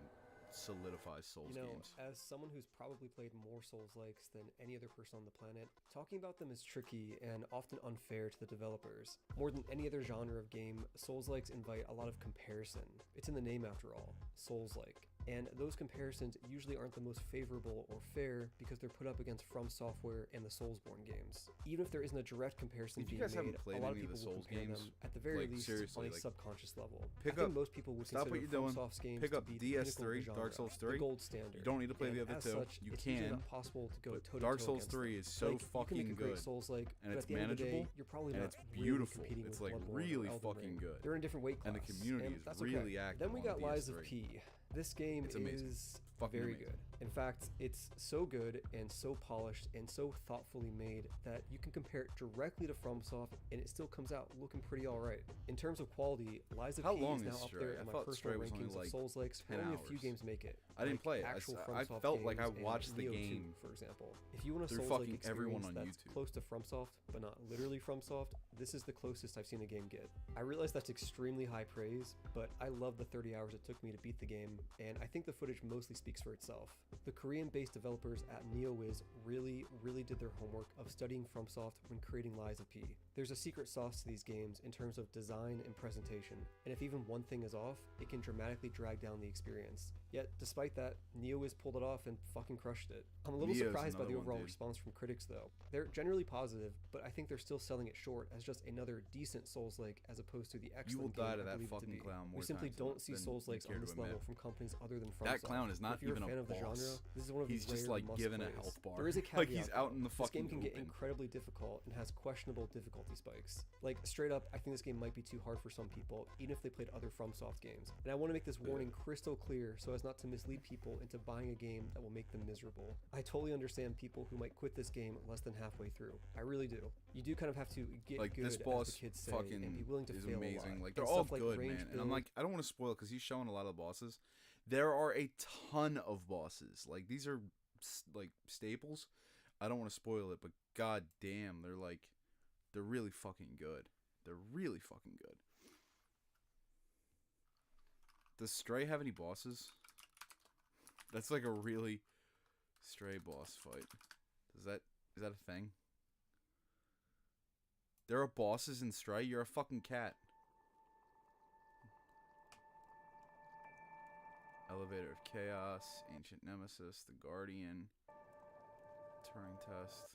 [SPEAKER 2] solidifies Souls games.
[SPEAKER 19] As someone who's probably played more Souls-likes than any other person on the planet, talking about them is tricky and often unfair to the developers. More than any other genre of game, Souls-likes invite a lot of comparison. It's in the name after all, Souls-like. And those comparisons usually aren't the most favorable or fair because they're put up against From Software and the Soulsborne games. Even if there isn't a direct comparison
[SPEAKER 2] If you
[SPEAKER 19] being
[SPEAKER 2] guys haven't
[SPEAKER 19] made,
[SPEAKER 2] played
[SPEAKER 19] a lot of
[SPEAKER 2] any of
[SPEAKER 19] people
[SPEAKER 2] the
[SPEAKER 19] will
[SPEAKER 2] Souls
[SPEAKER 19] compare
[SPEAKER 2] games,
[SPEAKER 19] them at the very
[SPEAKER 2] like,
[SPEAKER 19] least
[SPEAKER 2] seriously,
[SPEAKER 19] on a
[SPEAKER 2] like,
[SPEAKER 19] subconscious level.
[SPEAKER 2] pick
[SPEAKER 19] I think
[SPEAKER 2] up-
[SPEAKER 19] most people would
[SPEAKER 2] stop what
[SPEAKER 19] consider
[SPEAKER 2] you're doing,
[SPEAKER 19] FromSoft's games
[SPEAKER 2] pick
[SPEAKER 19] to
[SPEAKER 2] up
[SPEAKER 19] be the pinnacle of
[SPEAKER 2] DS3,
[SPEAKER 19] the genre,
[SPEAKER 2] Dark Souls 3.
[SPEAKER 19] the gold standard.
[SPEAKER 2] You don't need to play the
[SPEAKER 19] And
[SPEAKER 2] other
[SPEAKER 19] as
[SPEAKER 2] two.
[SPEAKER 19] such,
[SPEAKER 2] You
[SPEAKER 19] it's usually
[SPEAKER 2] can,
[SPEAKER 19] not possible to go
[SPEAKER 2] but
[SPEAKER 19] toe-to-toe
[SPEAKER 2] Dark Souls
[SPEAKER 19] against
[SPEAKER 2] 3
[SPEAKER 19] them.
[SPEAKER 2] is so
[SPEAKER 19] Like, you can
[SPEAKER 2] fucking
[SPEAKER 19] make a great
[SPEAKER 2] good,
[SPEAKER 19] Souls-like,
[SPEAKER 2] and
[SPEAKER 19] but
[SPEAKER 2] it's
[SPEAKER 19] at the end of the day,
[SPEAKER 2] manageable,
[SPEAKER 19] you're probably
[SPEAKER 2] and
[SPEAKER 19] not
[SPEAKER 2] it's
[SPEAKER 19] really
[SPEAKER 2] beautiful.
[SPEAKER 19] competing
[SPEAKER 2] It's
[SPEAKER 19] with
[SPEAKER 2] like
[SPEAKER 19] Bloodborne or
[SPEAKER 2] really
[SPEAKER 19] Elden
[SPEAKER 2] fucking
[SPEAKER 19] Ring.
[SPEAKER 2] good.
[SPEAKER 19] They're in different weight
[SPEAKER 2] And the
[SPEAKER 19] classes,
[SPEAKER 2] community
[SPEAKER 19] and
[SPEAKER 2] is
[SPEAKER 19] that's
[SPEAKER 2] really
[SPEAKER 19] okay.
[SPEAKER 2] active
[SPEAKER 19] Then we
[SPEAKER 2] on
[SPEAKER 19] got Lies of
[SPEAKER 2] DS3.
[SPEAKER 19] P. This game
[SPEAKER 2] It's amazing.
[SPEAKER 19] is
[SPEAKER 2] Fucking
[SPEAKER 19] very
[SPEAKER 2] amazing.
[SPEAKER 19] good. In fact, it's so good and so polished and so thoughtfully made that you can compare it directly to FromSoft and it still comes out looking pretty alright. In terms of quality, Lies of
[SPEAKER 2] How
[SPEAKER 19] P
[SPEAKER 2] long
[SPEAKER 19] is now
[SPEAKER 2] is
[SPEAKER 19] up
[SPEAKER 2] Stray?
[SPEAKER 19] there
[SPEAKER 2] I
[SPEAKER 19] in my
[SPEAKER 2] thought
[SPEAKER 19] personal
[SPEAKER 2] Stray was only
[SPEAKER 19] rankings
[SPEAKER 2] like
[SPEAKER 19] of Souls-likes.
[SPEAKER 2] 10
[SPEAKER 19] Only a few
[SPEAKER 2] hours.
[SPEAKER 19] games make it.
[SPEAKER 2] I didn't
[SPEAKER 19] like
[SPEAKER 2] play it.
[SPEAKER 19] actual
[SPEAKER 2] I
[SPEAKER 19] FromSoft
[SPEAKER 2] felt like I
[SPEAKER 19] games and
[SPEAKER 2] watched the
[SPEAKER 19] Neo 2,
[SPEAKER 2] game
[SPEAKER 19] for example. If you want a
[SPEAKER 2] through
[SPEAKER 19] Souls-like
[SPEAKER 2] fucking
[SPEAKER 19] experience
[SPEAKER 2] everyone on
[SPEAKER 19] that's
[SPEAKER 2] YouTube.
[SPEAKER 19] close to FromSoft, but not literally FromSoft, this is the closest I've seen a game get. I realize that's extremely high praise, but I love the 30 hours it took me to beat the game, and I think the footage mostly speaks for itself. The Korean-based developers at NeoWiz really did their homework of studying FromSoft when creating Lies of P. There's a secret sauce to these games in terms of design and presentation, and if even one thing is off, it can dramatically drag down the experience. Yet, despite that, NeoWiz pulled it off and fucking crushed it. I'm a little
[SPEAKER 2] Neo's
[SPEAKER 19] surprised by the
[SPEAKER 2] another one,
[SPEAKER 19] overall
[SPEAKER 2] dude.
[SPEAKER 19] response from critics though. They're generally positive, but I think they're still selling it short as just another decent Souls-like as opposed to the excellent
[SPEAKER 2] die
[SPEAKER 19] game
[SPEAKER 2] to
[SPEAKER 19] I
[SPEAKER 2] that
[SPEAKER 19] believe it to
[SPEAKER 2] fucking
[SPEAKER 19] be.
[SPEAKER 2] clown
[SPEAKER 19] We
[SPEAKER 2] more
[SPEAKER 19] simply
[SPEAKER 2] times
[SPEAKER 19] don't see
[SPEAKER 2] than you
[SPEAKER 19] Souls-likes
[SPEAKER 2] care
[SPEAKER 19] on
[SPEAKER 2] to
[SPEAKER 19] this
[SPEAKER 2] admit.
[SPEAKER 19] level from companies other than FromSoft.
[SPEAKER 2] That clown is not
[SPEAKER 19] if you're
[SPEAKER 2] even
[SPEAKER 19] a fan
[SPEAKER 2] a
[SPEAKER 19] of the genre,
[SPEAKER 2] boss.
[SPEAKER 19] this is one of
[SPEAKER 2] He's
[SPEAKER 19] these
[SPEAKER 2] just,
[SPEAKER 19] rare
[SPEAKER 2] like,
[SPEAKER 19] must
[SPEAKER 2] given a
[SPEAKER 19] plays.
[SPEAKER 2] health bar.
[SPEAKER 19] There is a caveat.
[SPEAKER 2] Like, he's out
[SPEAKER 19] though.
[SPEAKER 2] in the
[SPEAKER 19] This
[SPEAKER 2] fucking
[SPEAKER 19] game can get
[SPEAKER 2] open.
[SPEAKER 19] incredibly difficult and has questionable difficulty spikes. Like, straight up, I think this game might be too hard for some people, even if they played other FromSoft games. And I want to make this warning crystal clear so as not to mislead people into buying a game that will make them miserable. I totally understand people who might quit this game less than halfway through. I really do. You do kind of have to get
[SPEAKER 2] Like
[SPEAKER 19] good,
[SPEAKER 2] this
[SPEAKER 19] as
[SPEAKER 2] boss
[SPEAKER 19] the kids say,
[SPEAKER 2] fucking
[SPEAKER 19] and be willing to
[SPEAKER 2] is
[SPEAKER 19] fail
[SPEAKER 2] amazing.
[SPEAKER 19] a lot.
[SPEAKER 2] Like
[SPEAKER 19] And
[SPEAKER 2] they're all
[SPEAKER 19] stuff like
[SPEAKER 2] good,
[SPEAKER 19] range
[SPEAKER 2] man. And I'm
[SPEAKER 19] build,
[SPEAKER 2] like, I don't want to spoil it because he's showing a lot of the bosses. There are a ton of bosses. Like these are like staples. I don't want to spoil it, but god damn, they're really fucking good. They're really fucking good. Does Stray have any bosses? That's like a really Stray boss fight. Is that a thing? There are bosses in Stray? You're a fucking cat. Elevator of Chaos, Ancient Nemesis, The Guardian, Turing Test.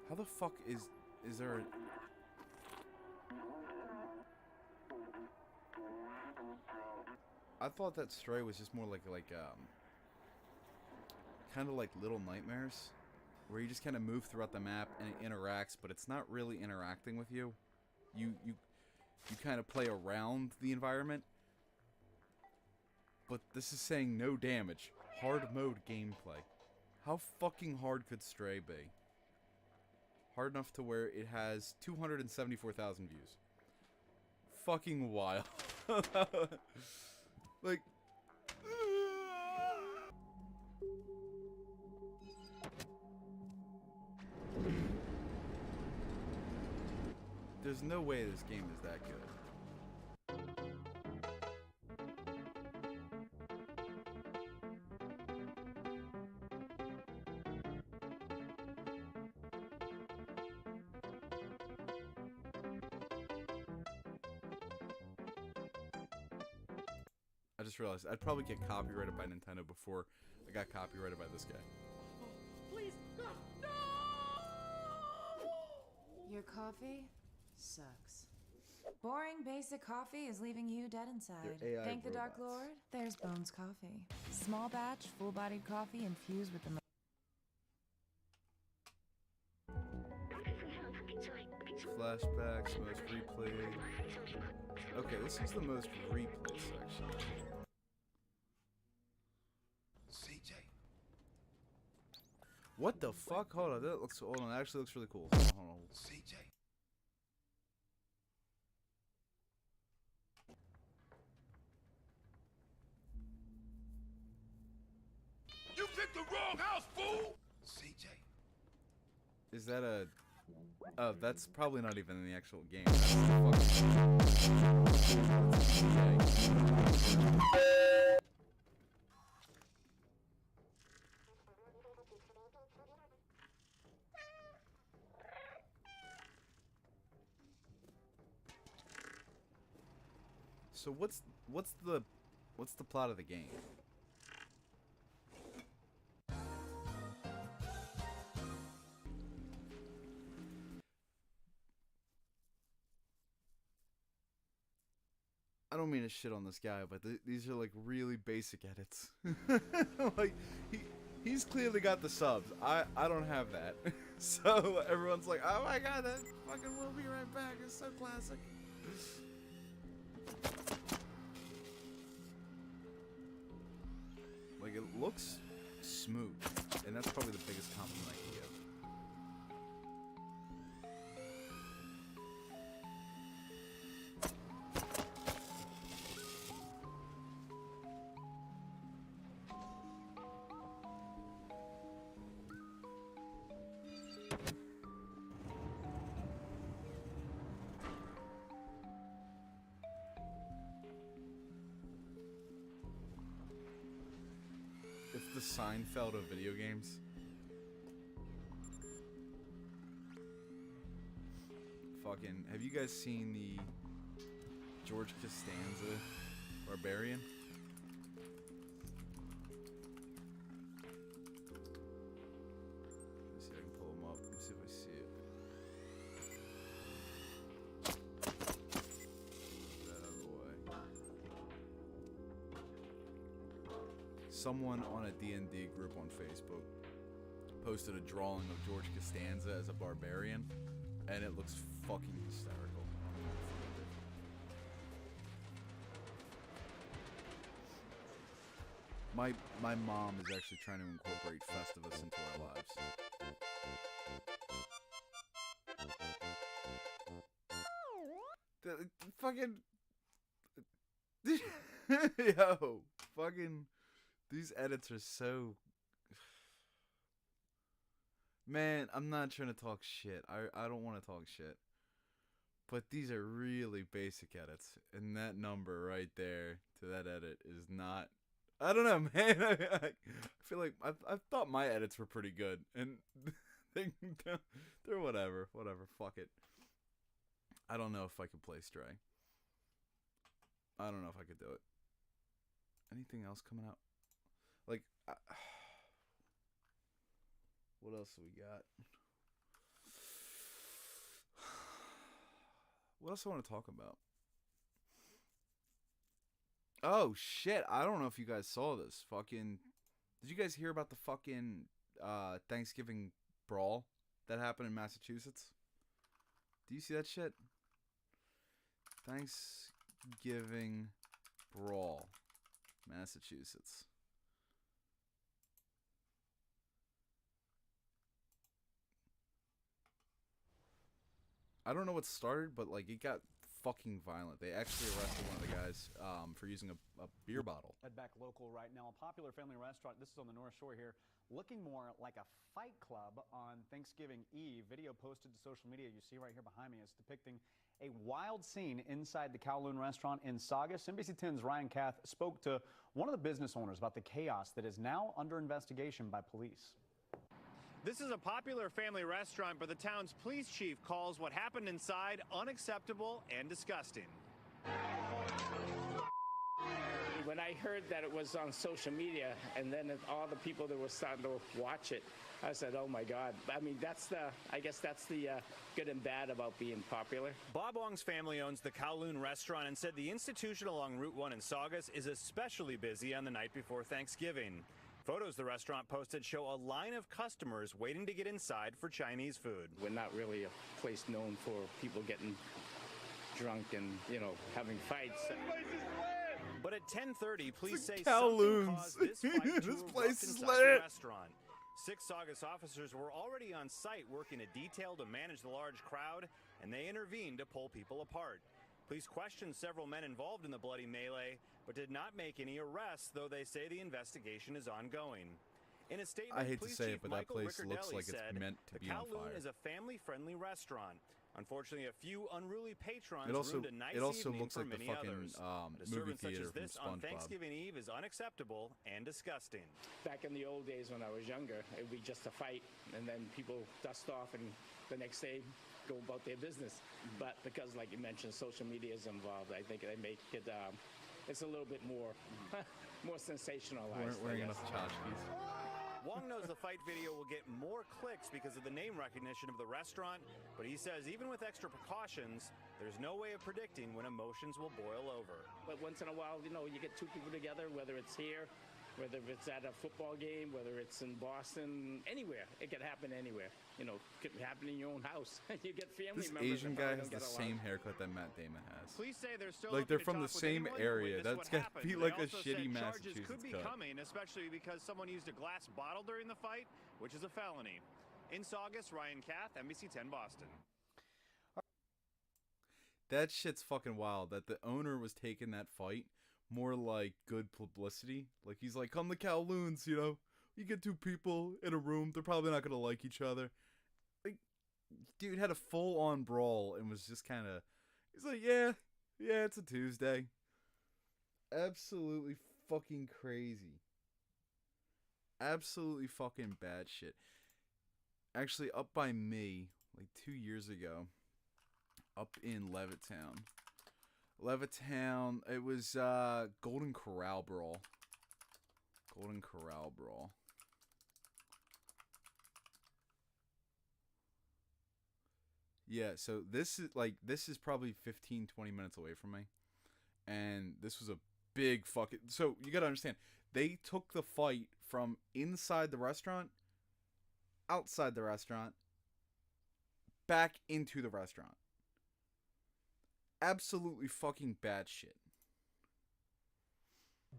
[SPEAKER 2] How the fuck is there a... I thought that Stray was just more like kind of like Little Nightmares, where you just kind of move throughout the map and it interacts, but it's not really interacting with you. You kind of play around the environment. But this is saying no damage. Hard mode gameplay. How fucking hard could Stray be? Hard enough to where it has 274,000 views. Fucking wild. Like... There's no way this game is that good. I just realized I'd probably get copyrighted by Nintendo before I got copyrighted by this guy.
[SPEAKER 20] Please, God, no! Your coffee sucks. Boring, basic coffee is leaving you dead inside.
[SPEAKER 2] They're AI
[SPEAKER 20] Thank the Dark
[SPEAKER 2] robots.
[SPEAKER 20] Lord. There's Bones Coffee. Small batch, full-bodied coffee infused with the
[SPEAKER 2] Flashbacks, most replayed. Okay, this is the most replayed section.
[SPEAKER 21] CJ.
[SPEAKER 2] What the fuck? Hold on, that actually looks really cool. Hold on.
[SPEAKER 21] CJ. You picked the wrong house, fool! CJ.
[SPEAKER 2] Is that a... Oh, that's probably not even in the actual game. So what's the plot of the game? I don't mean to shit on this guy, but these are like really basic edits. Like he's clearly got the subs. I don't have that. So everyone's like, "Oh my god, that fucking We'll Be Right Back is so classic." Like it looks smooth, and that's probably the biggest compliment I can give. It's the Seinfeld of video games. Fucking, have you guys seen the George Costanza Barbarian? Let's see if I can pull him up. Let's see if I see it. That out of the way. Someone on a D&D group on Facebook posted a drawing of George Costanza as a barbarian, and it looks fucking hysterical. My mom is actually trying to incorporate Festivus into our lives. The fucking yo, fucking these edits are so. Man, I'm not trying to talk shit. I don't want to talk shit. But these are really basic edits, and that number right there to that edit is not. I don't know, man. I feel like I thought my edits were pretty good, and they're whatever. Fuck it. I don't know if I could play Stray. I don't know if I could do it. Anything else coming out? Like, what else do we got? What else I want to talk about? Oh shit! I don't know if you guys saw this. Fucking, did you guys hear about the fucking Thanksgiving brawl that happened in Massachusetts? Do you see that shit? Thanksgiving brawl, Massachusetts. I don't know what started, but like it got fucking violent. They actually arrested one of the guys for using a beer bottle.
[SPEAKER 1] Head back local right now. A popular family restaurant, this is on the North Shore here, looking more like a fight club on Thanksgiving Eve. Video posted to social media you see right here behind me is depicting a wild scene inside the Kowloon restaurant in Saugus. NBC 10's Ryan Kath spoke to one of the business owners about the chaos that is now under investigation by police.
[SPEAKER 22] This is a popular family restaurant, but the town's police chief calls what happened inside unacceptable and disgusting.
[SPEAKER 23] When I heard that it was on social media and then all the people that were starting to watch it, I said, oh my God. I mean, I guess that's the good and bad about being popular.
[SPEAKER 22] Bob Wong's family owns the Kowloon restaurant and said the institution along Route 1 in Saugus is especially busy on the night before Thanksgiving. Photos the restaurant posted show a line of customers waiting to get inside for Chinese food.
[SPEAKER 23] We're not really a place known for people getting drunk and, having fights.
[SPEAKER 22] But at 10:30, police say
[SPEAKER 2] Kowloons.
[SPEAKER 22] something caused this fight to
[SPEAKER 2] This
[SPEAKER 22] erupt
[SPEAKER 2] place is
[SPEAKER 22] inside
[SPEAKER 2] lit.
[SPEAKER 22] the restaurant. 6 Saugus officers were already on site working a detail to manage the large crowd, and they intervened to pull people apart. Police questioned several men involved in the bloody melee, but did not make any arrests, though they say the investigation is ongoing. In a statement,
[SPEAKER 2] I hate to
[SPEAKER 22] Police
[SPEAKER 2] say
[SPEAKER 22] Chief
[SPEAKER 2] it, but that
[SPEAKER 22] Michael
[SPEAKER 2] place looks
[SPEAKER 22] Riccardelli
[SPEAKER 2] like it's
[SPEAKER 22] said,
[SPEAKER 2] meant to
[SPEAKER 22] the
[SPEAKER 2] be on
[SPEAKER 22] Kowloon
[SPEAKER 2] fire.
[SPEAKER 22] is a family-friendly restaurant. Unfortunately, a few unruly patrons
[SPEAKER 2] It also-
[SPEAKER 22] ruined a nice
[SPEAKER 2] it also
[SPEAKER 22] evening
[SPEAKER 2] looks
[SPEAKER 22] for
[SPEAKER 2] like the
[SPEAKER 22] many
[SPEAKER 2] fucking,
[SPEAKER 22] others. But a
[SPEAKER 2] movie
[SPEAKER 22] servant such
[SPEAKER 2] theater
[SPEAKER 22] as
[SPEAKER 2] from
[SPEAKER 22] this on
[SPEAKER 2] SpongeBob.
[SPEAKER 22] Thanksgiving Eve is unacceptable and disgusting.
[SPEAKER 23] Back in the old days when I was younger, it would be just a fight, and then people dust off and the next day go about their business. But because, like you mentioned, social media is involved, I think they make it, it's a little bit more, more sensationalized.
[SPEAKER 2] Wearing
[SPEAKER 23] I
[SPEAKER 2] enough
[SPEAKER 23] guess.
[SPEAKER 2] tchotchkes.
[SPEAKER 22] Wong knows the fight video will get more clicks because of the name recognition of the restaurant, but he says even with extra precautions, there's no way of predicting when emotions will boil over.
[SPEAKER 23] But once in a while, you get two people together, whether it's here, whether it's at a football game, whether it's in Boston, anywhere. It could happen anywhere. It could happen in your own house. You get family
[SPEAKER 2] This
[SPEAKER 23] members.
[SPEAKER 2] Asian
[SPEAKER 23] that
[SPEAKER 2] guy
[SPEAKER 23] probably
[SPEAKER 2] has
[SPEAKER 23] don't
[SPEAKER 2] the
[SPEAKER 23] get
[SPEAKER 2] same
[SPEAKER 23] along.
[SPEAKER 2] haircut that Matt Damon has.
[SPEAKER 22] Police say they're still
[SPEAKER 2] Like they're
[SPEAKER 22] looking to
[SPEAKER 2] from the
[SPEAKER 22] talk with
[SPEAKER 2] same
[SPEAKER 22] anyone who
[SPEAKER 2] area.
[SPEAKER 22] witnessed
[SPEAKER 2] That's
[SPEAKER 22] what
[SPEAKER 2] gotta
[SPEAKER 22] happened.
[SPEAKER 2] be
[SPEAKER 22] They
[SPEAKER 2] like a
[SPEAKER 22] also
[SPEAKER 2] shitty
[SPEAKER 22] said charges
[SPEAKER 2] Massachusetts
[SPEAKER 22] could be
[SPEAKER 2] cut.
[SPEAKER 22] coming, especially because someone used a glass bottle during the fight, which is a felony. In Saugus, Ryan Kath, NBC 10 Boston.
[SPEAKER 2] That shit's fucking wild. That the owner was taking that fight more like good publicity. Like he's like, come to Kowloons, you get two people in a room, they're probably not gonna like each other. Like, dude had a full-on brawl and was just kind of. He's like, yeah, it's a Tuesday. Absolutely fucking crazy. Absolutely fucking bad shit. Actually, up by me, like 2 years ago, up in Levittown. It was Golden Corral Brawl. Golden Corral Brawl. Yeah, so this is probably 15, 20 minutes away from me. And this was a big fucking... So, you gotta understand, they took the fight from inside the restaurant outside the restaurant back into the restaurant. Absolutely fucking bad shit.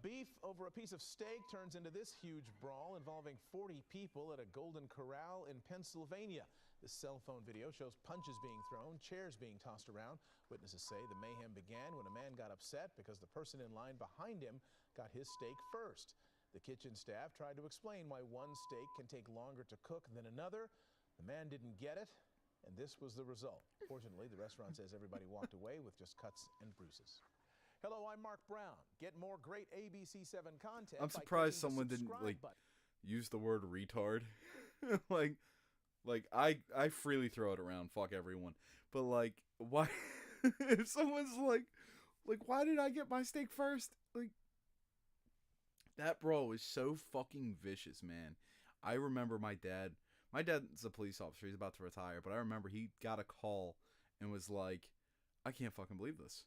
[SPEAKER 3] Beef over a piece of steak turns into this huge brawl involving 40 people at a Golden Corral in Pennsylvania. This cell phone video shows punches being thrown, chairs being tossed around. Witnesses say the mayhem began when a man got upset because the person in line behind him got his steak first. The kitchen staff tried to explain why one steak can take longer to cook than another. The man didn't get it, and this was the result. Fortunately, the restaurant says everybody walked away with just cuts and bruises. Hello, I'm Mark Brown. Get more great ABC7 content.
[SPEAKER 2] I'm surprised someone didn't use the word retard. like I freely throw it around. Fuck everyone. But like, why? If someone's like, why did I get my steak first? Like, that brawl was so fucking vicious, man. I remember my dad. My dad's a police officer. He's about to retire, but I remember he got a call and was like, I can't fucking believe this.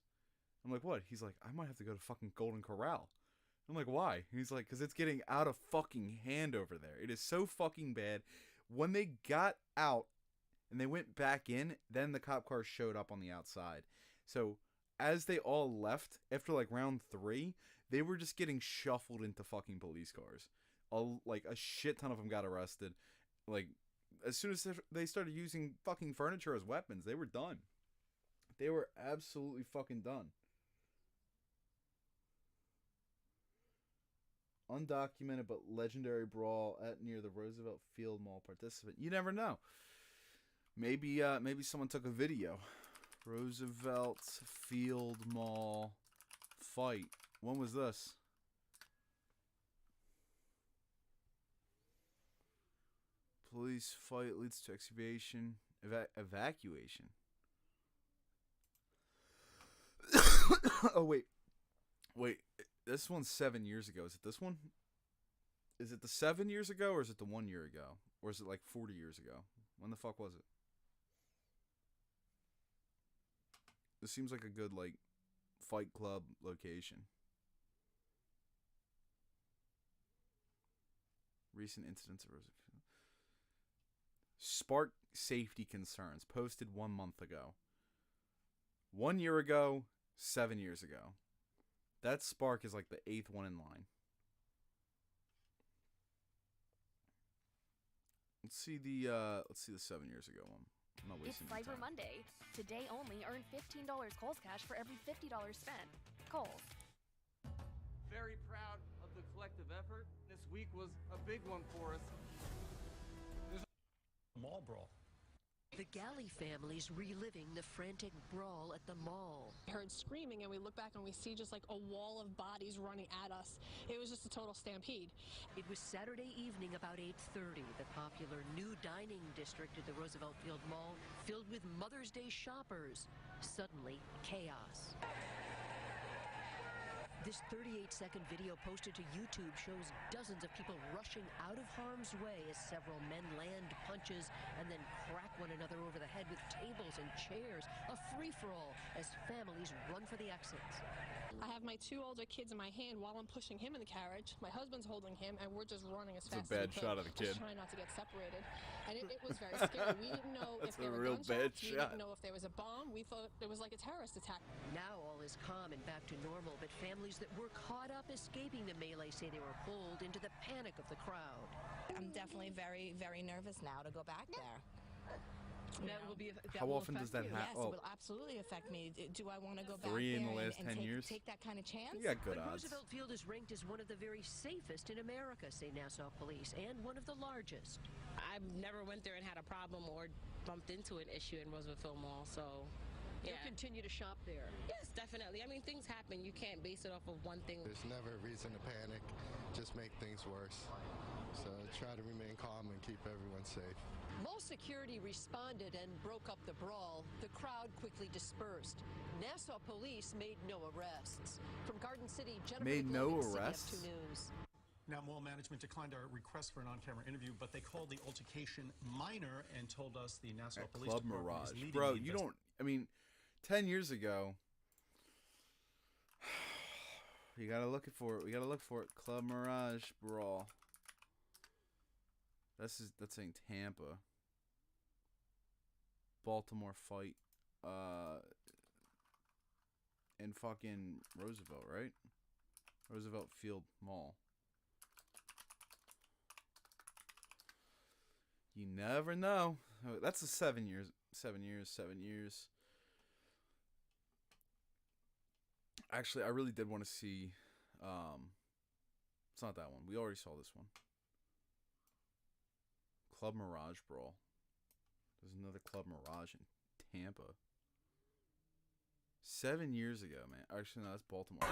[SPEAKER 2] I'm like, what? He's like, I might have to go to fucking Golden Corral. I'm like, why? He's like, because it's getting out of fucking hand over there. It is so fucking bad. When they got out and they went back in, then the cop cars showed up on the outside. So as they all left, after like round 3, they were just getting shuffled into fucking police cars. Like a shit ton of them got arrested. Like, as soon as they started using fucking furniture as weapons, they were done. They were absolutely fucking done. Undocumented but legendary brawl at near the Roosevelt Field Mall participant. You never know. Maybe someone took a video. Roosevelt Field Mall fight. When was this? Police fight leads to evacuation. Oh wait. This one's 7 years ago. Is it this one? Is it the 7 years ago, or is it the 1 year ago? Or is it like 40 years ago? When the fuck was it? This seems like a good, like, Fight Club location. Recent incidents of Roosevelt. Spark safety concerns. Posted 1 month ago. 1 year ago, 7 years ago. That Spark is like the 8th one in line. Let's see the 7 years ago one. I'm not wasting
[SPEAKER 4] It's Cyber
[SPEAKER 2] time.
[SPEAKER 4] Monday. Today only, earn $15 Kohl's cash for every $50 spent. Kohl's.
[SPEAKER 5] Very proud of the collective effort. This week was a big one for us. There's a mall brawl.
[SPEAKER 24] The Galley family's reliving the frantic brawl at the mall.
[SPEAKER 25] We heard screaming, and we look back and we see just like a wall of bodies running at us. It was just a total stampede.
[SPEAKER 24] It was Saturday evening about 8:30. The popular new dining district at the Roosevelt Field Mall filled with Mother's Day shoppers. Suddenly, chaos. This 38-second video posted to YouTube shows dozens of people rushing out of harm's way as several men land punches and then crack one another over the head with tables and chairs. A free-for-all as families run for the exits.
[SPEAKER 25] I have my 2 older kids in my hand while I'm pushing him in the carriage. My husband's holding him, and we're just running as fast as we could.
[SPEAKER 2] It's a bad shot of the kid.
[SPEAKER 25] Just trying not to get separated. And it was very scary. We didn't know if there were
[SPEAKER 2] real bad
[SPEAKER 25] gunshots. We
[SPEAKER 2] shot.
[SPEAKER 25] didn't know if there was a bomb. We thought it was like a terrorist attack.
[SPEAKER 24] Now all is calm and back to normal, but families that were caught up escaping the melee say they were pulled into the panic of the crowd.
[SPEAKER 26] I'm definitely very, very nervous now to go back there.
[SPEAKER 2] How often does that happen?
[SPEAKER 26] Yes, it will absolutely affect me. Do I want to go back
[SPEAKER 2] 3
[SPEAKER 26] there
[SPEAKER 2] in the last
[SPEAKER 26] and
[SPEAKER 2] 10 years?
[SPEAKER 26] take that kind of chance?
[SPEAKER 2] You got good
[SPEAKER 24] But
[SPEAKER 2] odds.
[SPEAKER 24] Roosevelt Field is ranked as one of the very safest in America, say Nassau Police, and one of the largest.
[SPEAKER 27] I never went there and had a problem or bumped into an issue in Roosevelt Field Mall, so yeah.
[SPEAKER 24] You'll continue to shop there?
[SPEAKER 27] Yes, definitely. I mean, things happen. You can't base it off of one thing.
[SPEAKER 28] There's never a reason to panic, just make things worse. So try to remain calm and keep everyone safe.
[SPEAKER 24] Mall security responded and broke up the brawl. The crowd quickly dispersed. Nassau Police made no arrests. From Garden City, Jennifer
[SPEAKER 2] Made no
[SPEAKER 24] McLovin,
[SPEAKER 2] arrests?
[SPEAKER 24] CBS 2 News.
[SPEAKER 29] Now, mall management declined our request for an on-camera interview, but they called the altercation minor and told us the Nassau
[SPEAKER 2] At
[SPEAKER 29] Police
[SPEAKER 2] Club
[SPEAKER 29] Department
[SPEAKER 2] Mirage.
[SPEAKER 29] is leading
[SPEAKER 2] Bro,
[SPEAKER 29] the
[SPEAKER 2] you don't... I mean, 10 years ago... You gotta look for it. We gotta look for it. Club Mirage Brawl. That's saying Tampa. Baltimore fight in fucking Roosevelt, right? Roosevelt Field Mall. You never know. That's a 7 years. 7 years. 7 years. Actually, I really did want to see. It's not that one. We already saw this one. Club Mirage Brawl. There's another Club Mirage in Tampa. 7 years ago, man. Actually, no, that's Baltimore.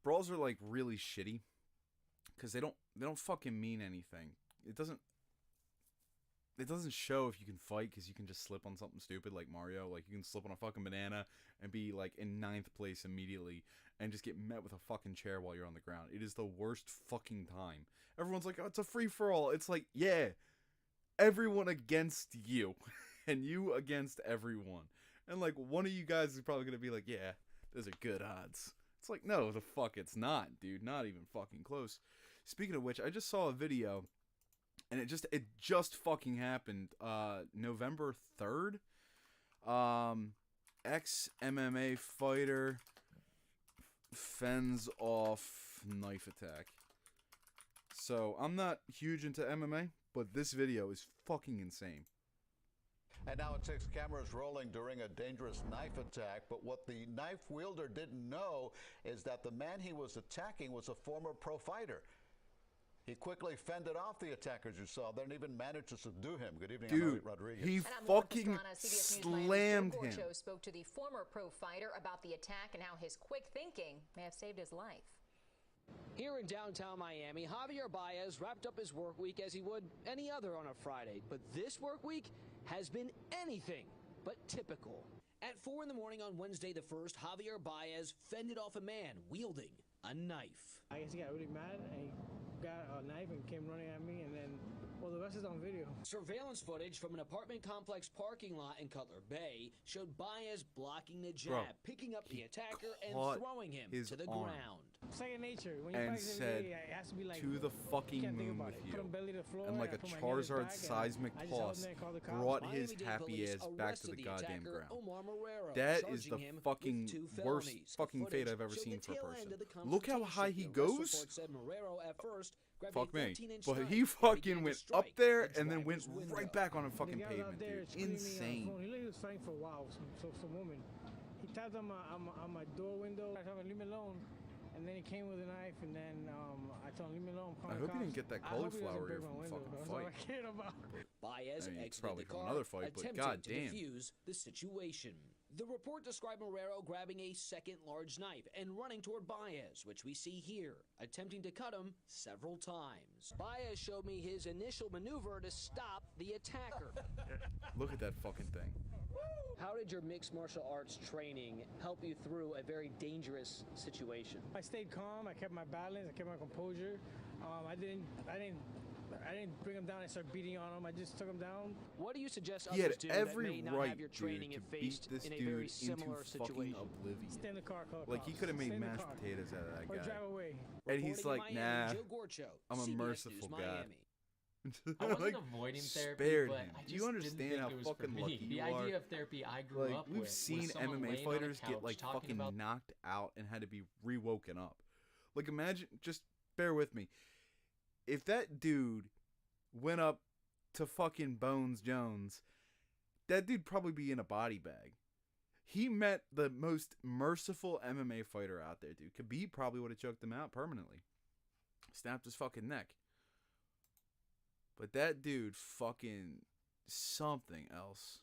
[SPEAKER 2] Brawls are like really shitty because they don't fucking mean anything. It doesn't show if you can fight because you can just slip on something stupid like Mario. Like you can slip on a fucking banana and be like in 9th place immediately and just get met with a fucking chair while you're on the ground. It is the worst fucking time. Everyone's like, oh, it's a free for all. It's like, yeah, everyone against you and you against everyone. And like one of you guys is probably gonna be like, yeah, those are good odds. It's like, no, the fuck it's not, dude. Not even fucking close. Speaking of which, I just saw a video, and it just fucking happened. November 3rd. Ex-MMA fighter fends off knife attack. So, I'm not huge into MMA, but this video is fucking insane.
[SPEAKER 6] And now it takes cameras rolling during a dangerous knife attack. But what the knife wielder didn't know is that the man he was attacking was a former pro fighter. He quickly fended off the attackers you saw, then even managed to subdue him. Good evening,
[SPEAKER 2] dude,
[SPEAKER 6] Rodriguez.
[SPEAKER 2] He fucking slammed him.
[SPEAKER 8] Joe spoke to the former pro fighter about the attack and how his quick thinking may have saved his life.
[SPEAKER 9] Here in downtown Miami, Javier Baez wrapped up his work week as he would any other on a Friday. But this work week has been anything but typical. At 4 in the morning on Wednesday the 1st, Javier Baez fended off a man wielding a knife.
[SPEAKER 10] I guess he got really mad and he got a knife and came running at me, and then, well, the rest is on video.
[SPEAKER 9] Surveillance footage from an apartment complex parking lot in Cutler Bay showed Baez blocking the jab, picking up the attacker and throwing him to the ground.
[SPEAKER 10] Second nature. When you
[SPEAKER 2] And
[SPEAKER 10] fight
[SPEAKER 2] said,
[SPEAKER 10] every day, it has to be like,
[SPEAKER 2] to the fucking moon with you. And like a Charizard seismic pulse brought his happy ass back to the goddamn ground. That is the fucking worst fucking fate I've ever seen for a person. Look how high he goes. Fuck me. But he fucking went up there and then went right back on a fucking pavement, dude. Insane.
[SPEAKER 10] He was fighting for a while, some woman. He tapped on my door window. I told him, leave me alone. And then he came with a knife, and then I told him, leave me alone.
[SPEAKER 2] I hope he didn't get that cauliflower ear from the fucking
[SPEAKER 10] That's
[SPEAKER 2] fight.
[SPEAKER 10] all I cared about.
[SPEAKER 9] Baez exited
[SPEAKER 2] probably
[SPEAKER 9] the
[SPEAKER 2] from
[SPEAKER 9] car,
[SPEAKER 2] another fight, but
[SPEAKER 9] attempting
[SPEAKER 2] goddamn.
[SPEAKER 9] to defuse the situation. The report described Marrero grabbing a second large knife and running toward Baez, which we see here, attempting to cut him several times. Baez showed me his initial maneuver to stop the attacker.
[SPEAKER 2] Look at that fucking thing.
[SPEAKER 9] How did your mixed martial arts training help you through a very dangerous situation?
[SPEAKER 10] I stayed calm. I kept my balance. I kept my composure. I didn't bring him down and start beating on him. I just took him down.
[SPEAKER 9] What do you suggest
[SPEAKER 2] He had
[SPEAKER 9] others do that
[SPEAKER 2] every
[SPEAKER 9] may not
[SPEAKER 2] right,
[SPEAKER 9] have your training
[SPEAKER 2] dude,
[SPEAKER 9] and
[SPEAKER 2] to beat
[SPEAKER 9] faced
[SPEAKER 2] this
[SPEAKER 9] in a
[SPEAKER 2] dude
[SPEAKER 9] very
[SPEAKER 2] into
[SPEAKER 9] similar
[SPEAKER 2] fucking
[SPEAKER 9] situation?
[SPEAKER 2] oblivion.
[SPEAKER 10] Stay in the car. Call
[SPEAKER 2] Like he could have made mashed potatoes out of that
[SPEAKER 10] or
[SPEAKER 2] guy.
[SPEAKER 10] drive away.
[SPEAKER 2] And he's like,
[SPEAKER 9] Reporting in Miami,
[SPEAKER 2] nah,
[SPEAKER 9] Joe Gorcho,
[SPEAKER 2] I'm a
[SPEAKER 9] CBS
[SPEAKER 2] merciful
[SPEAKER 9] News,
[SPEAKER 2] guy.
[SPEAKER 9] Miami.
[SPEAKER 12] I wasn't
[SPEAKER 2] Like,
[SPEAKER 12] avoiding therapy,
[SPEAKER 2] spared
[SPEAKER 12] but
[SPEAKER 2] him.
[SPEAKER 12] I
[SPEAKER 2] Do
[SPEAKER 12] just
[SPEAKER 2] you understand
[SPEAKER 12] didn't think
[SPEAKER 2] how
[SPEAKER 12] it was for
[SPEAKER 2] fucking
[SPEAKER 12] me.
[SPEAKER 2] lucky
[SPEAKER 12] The
[SPEAKER 2] you are?
[SPEAKER 12] idea of therapy I grew
[SPEAKER 2] Like,
[SPEAKER 12] up
[SPEAKER 2] we've
[SPEAKER 12] with
[SPEAKER 2] seen
[SPEAKER 12] was someone
[SPEAKER 2] MMA
[SPEAKER 12] laying on a
[SPEAKER 2] fighters get
[SPEAKER 12] couch
[SPEAKER 2] like
[SPEAKER 12] talking
[SPEAKER 2] fucking
[SPEAKER 12] about
[SPEAKER 2] knocked out and had to be re-woken up. Like imagine, just bear with me. If that dude went up to fucking Bones Jones, that dude probably be in a body bag. He met the most merciful MMA fighter out there, dude. Khabib probably would have choked him out permanently. Snapped his fucking neck. But that dude fucking something else.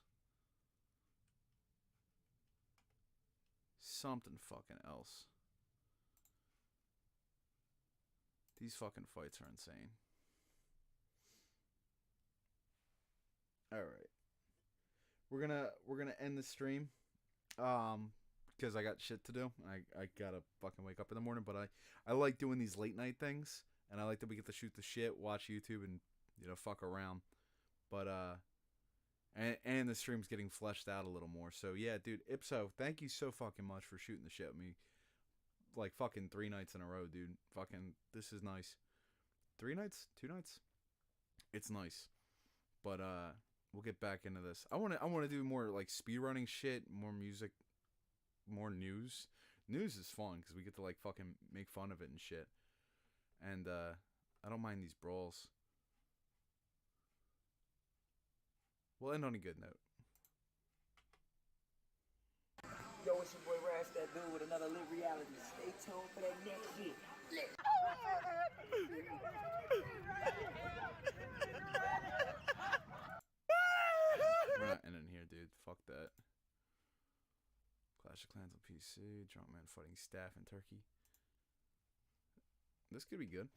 [SPEAKER 2] Something fucking else. These fucking fights are insane. All right. We're gonna end the stream. Because I got shit to do. I gotta fucking wake up in the morning, but I like doing these late night things, and I like that we get to shoot the shit, watch YouTube, and fuck around. But And the stream's getting fleshed out a little more. So yeah, dude, Ipso, thank you so fucking much for shooting the shit with me. Like fucking 3 nights in a row, dude. Fucking, this is nice. 3 nights? 2 nights? It's nice. But we'll get back into this. I wanna do more like speedrunning shit, more music, more news. News is fun because we get to like fucking make fun of it and shit. And I don't mind these brawls. We'll end on a good note.
[SPEAKER 7] Yo, it's your boy Rash, that dude with another lit reality. Stay tuned for that next shit. Lit.
[SPEAKER 2] We're not ending here, dude. Fuck that. Clash of Clans on PC. Drunkman fighting staff in Turkey. This could be good.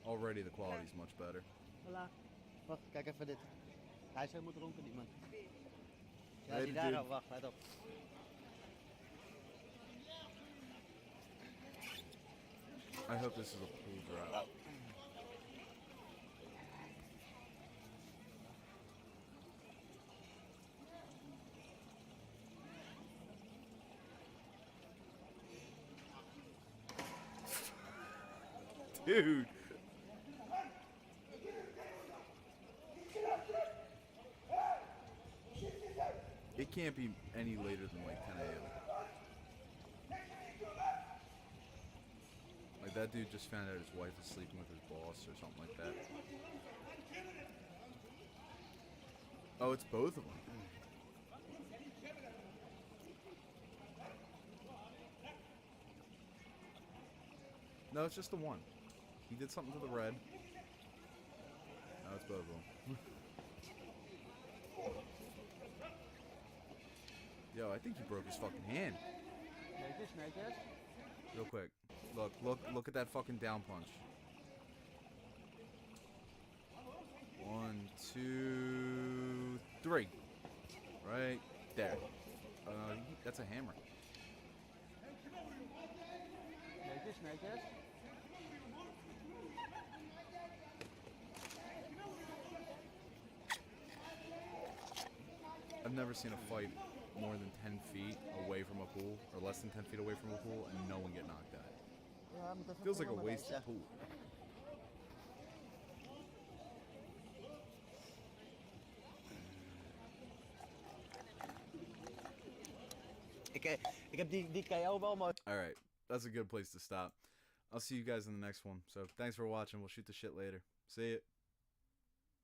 [SPEAKER 2] Already the quality's much better.
[SPEAKER 11] Hola. Wacht, kijk even dit. Hij is helemaal dronken, die man. Ja,
[SPEAKER 2] Hey,
[SPEAKER 11] die daar
[SPEAKER 2] dude.
[SPEAKER 11] al. Wacht, let op.
[SPEAKER 2] I hope this is a pool drop. Dude. It can't be any later than like 10 a.m. Like that dude just found out his wife is sleeping with his boss or something like that. Oh, it's both of them. No, it's just the one. He did something to the red. No, it's both of them. Yo, I think he broke his fucking hand. Real quick. Look at that fucking down punch. 1, 2, 3. Right there. That's a hammer. I've never seen a fight more than 10 feet away from a pool, or less than 10 feet away from a pool, and no one get knocked out. Feels like a wasted pool.
[SPEAKER 11] Ik heb die KO wel mooi.
[SPEAKER 2] Alright, that's a good place to stop. I'll see you guys in the next one. So thanks for watching. We'll shoot the shit later. See ya.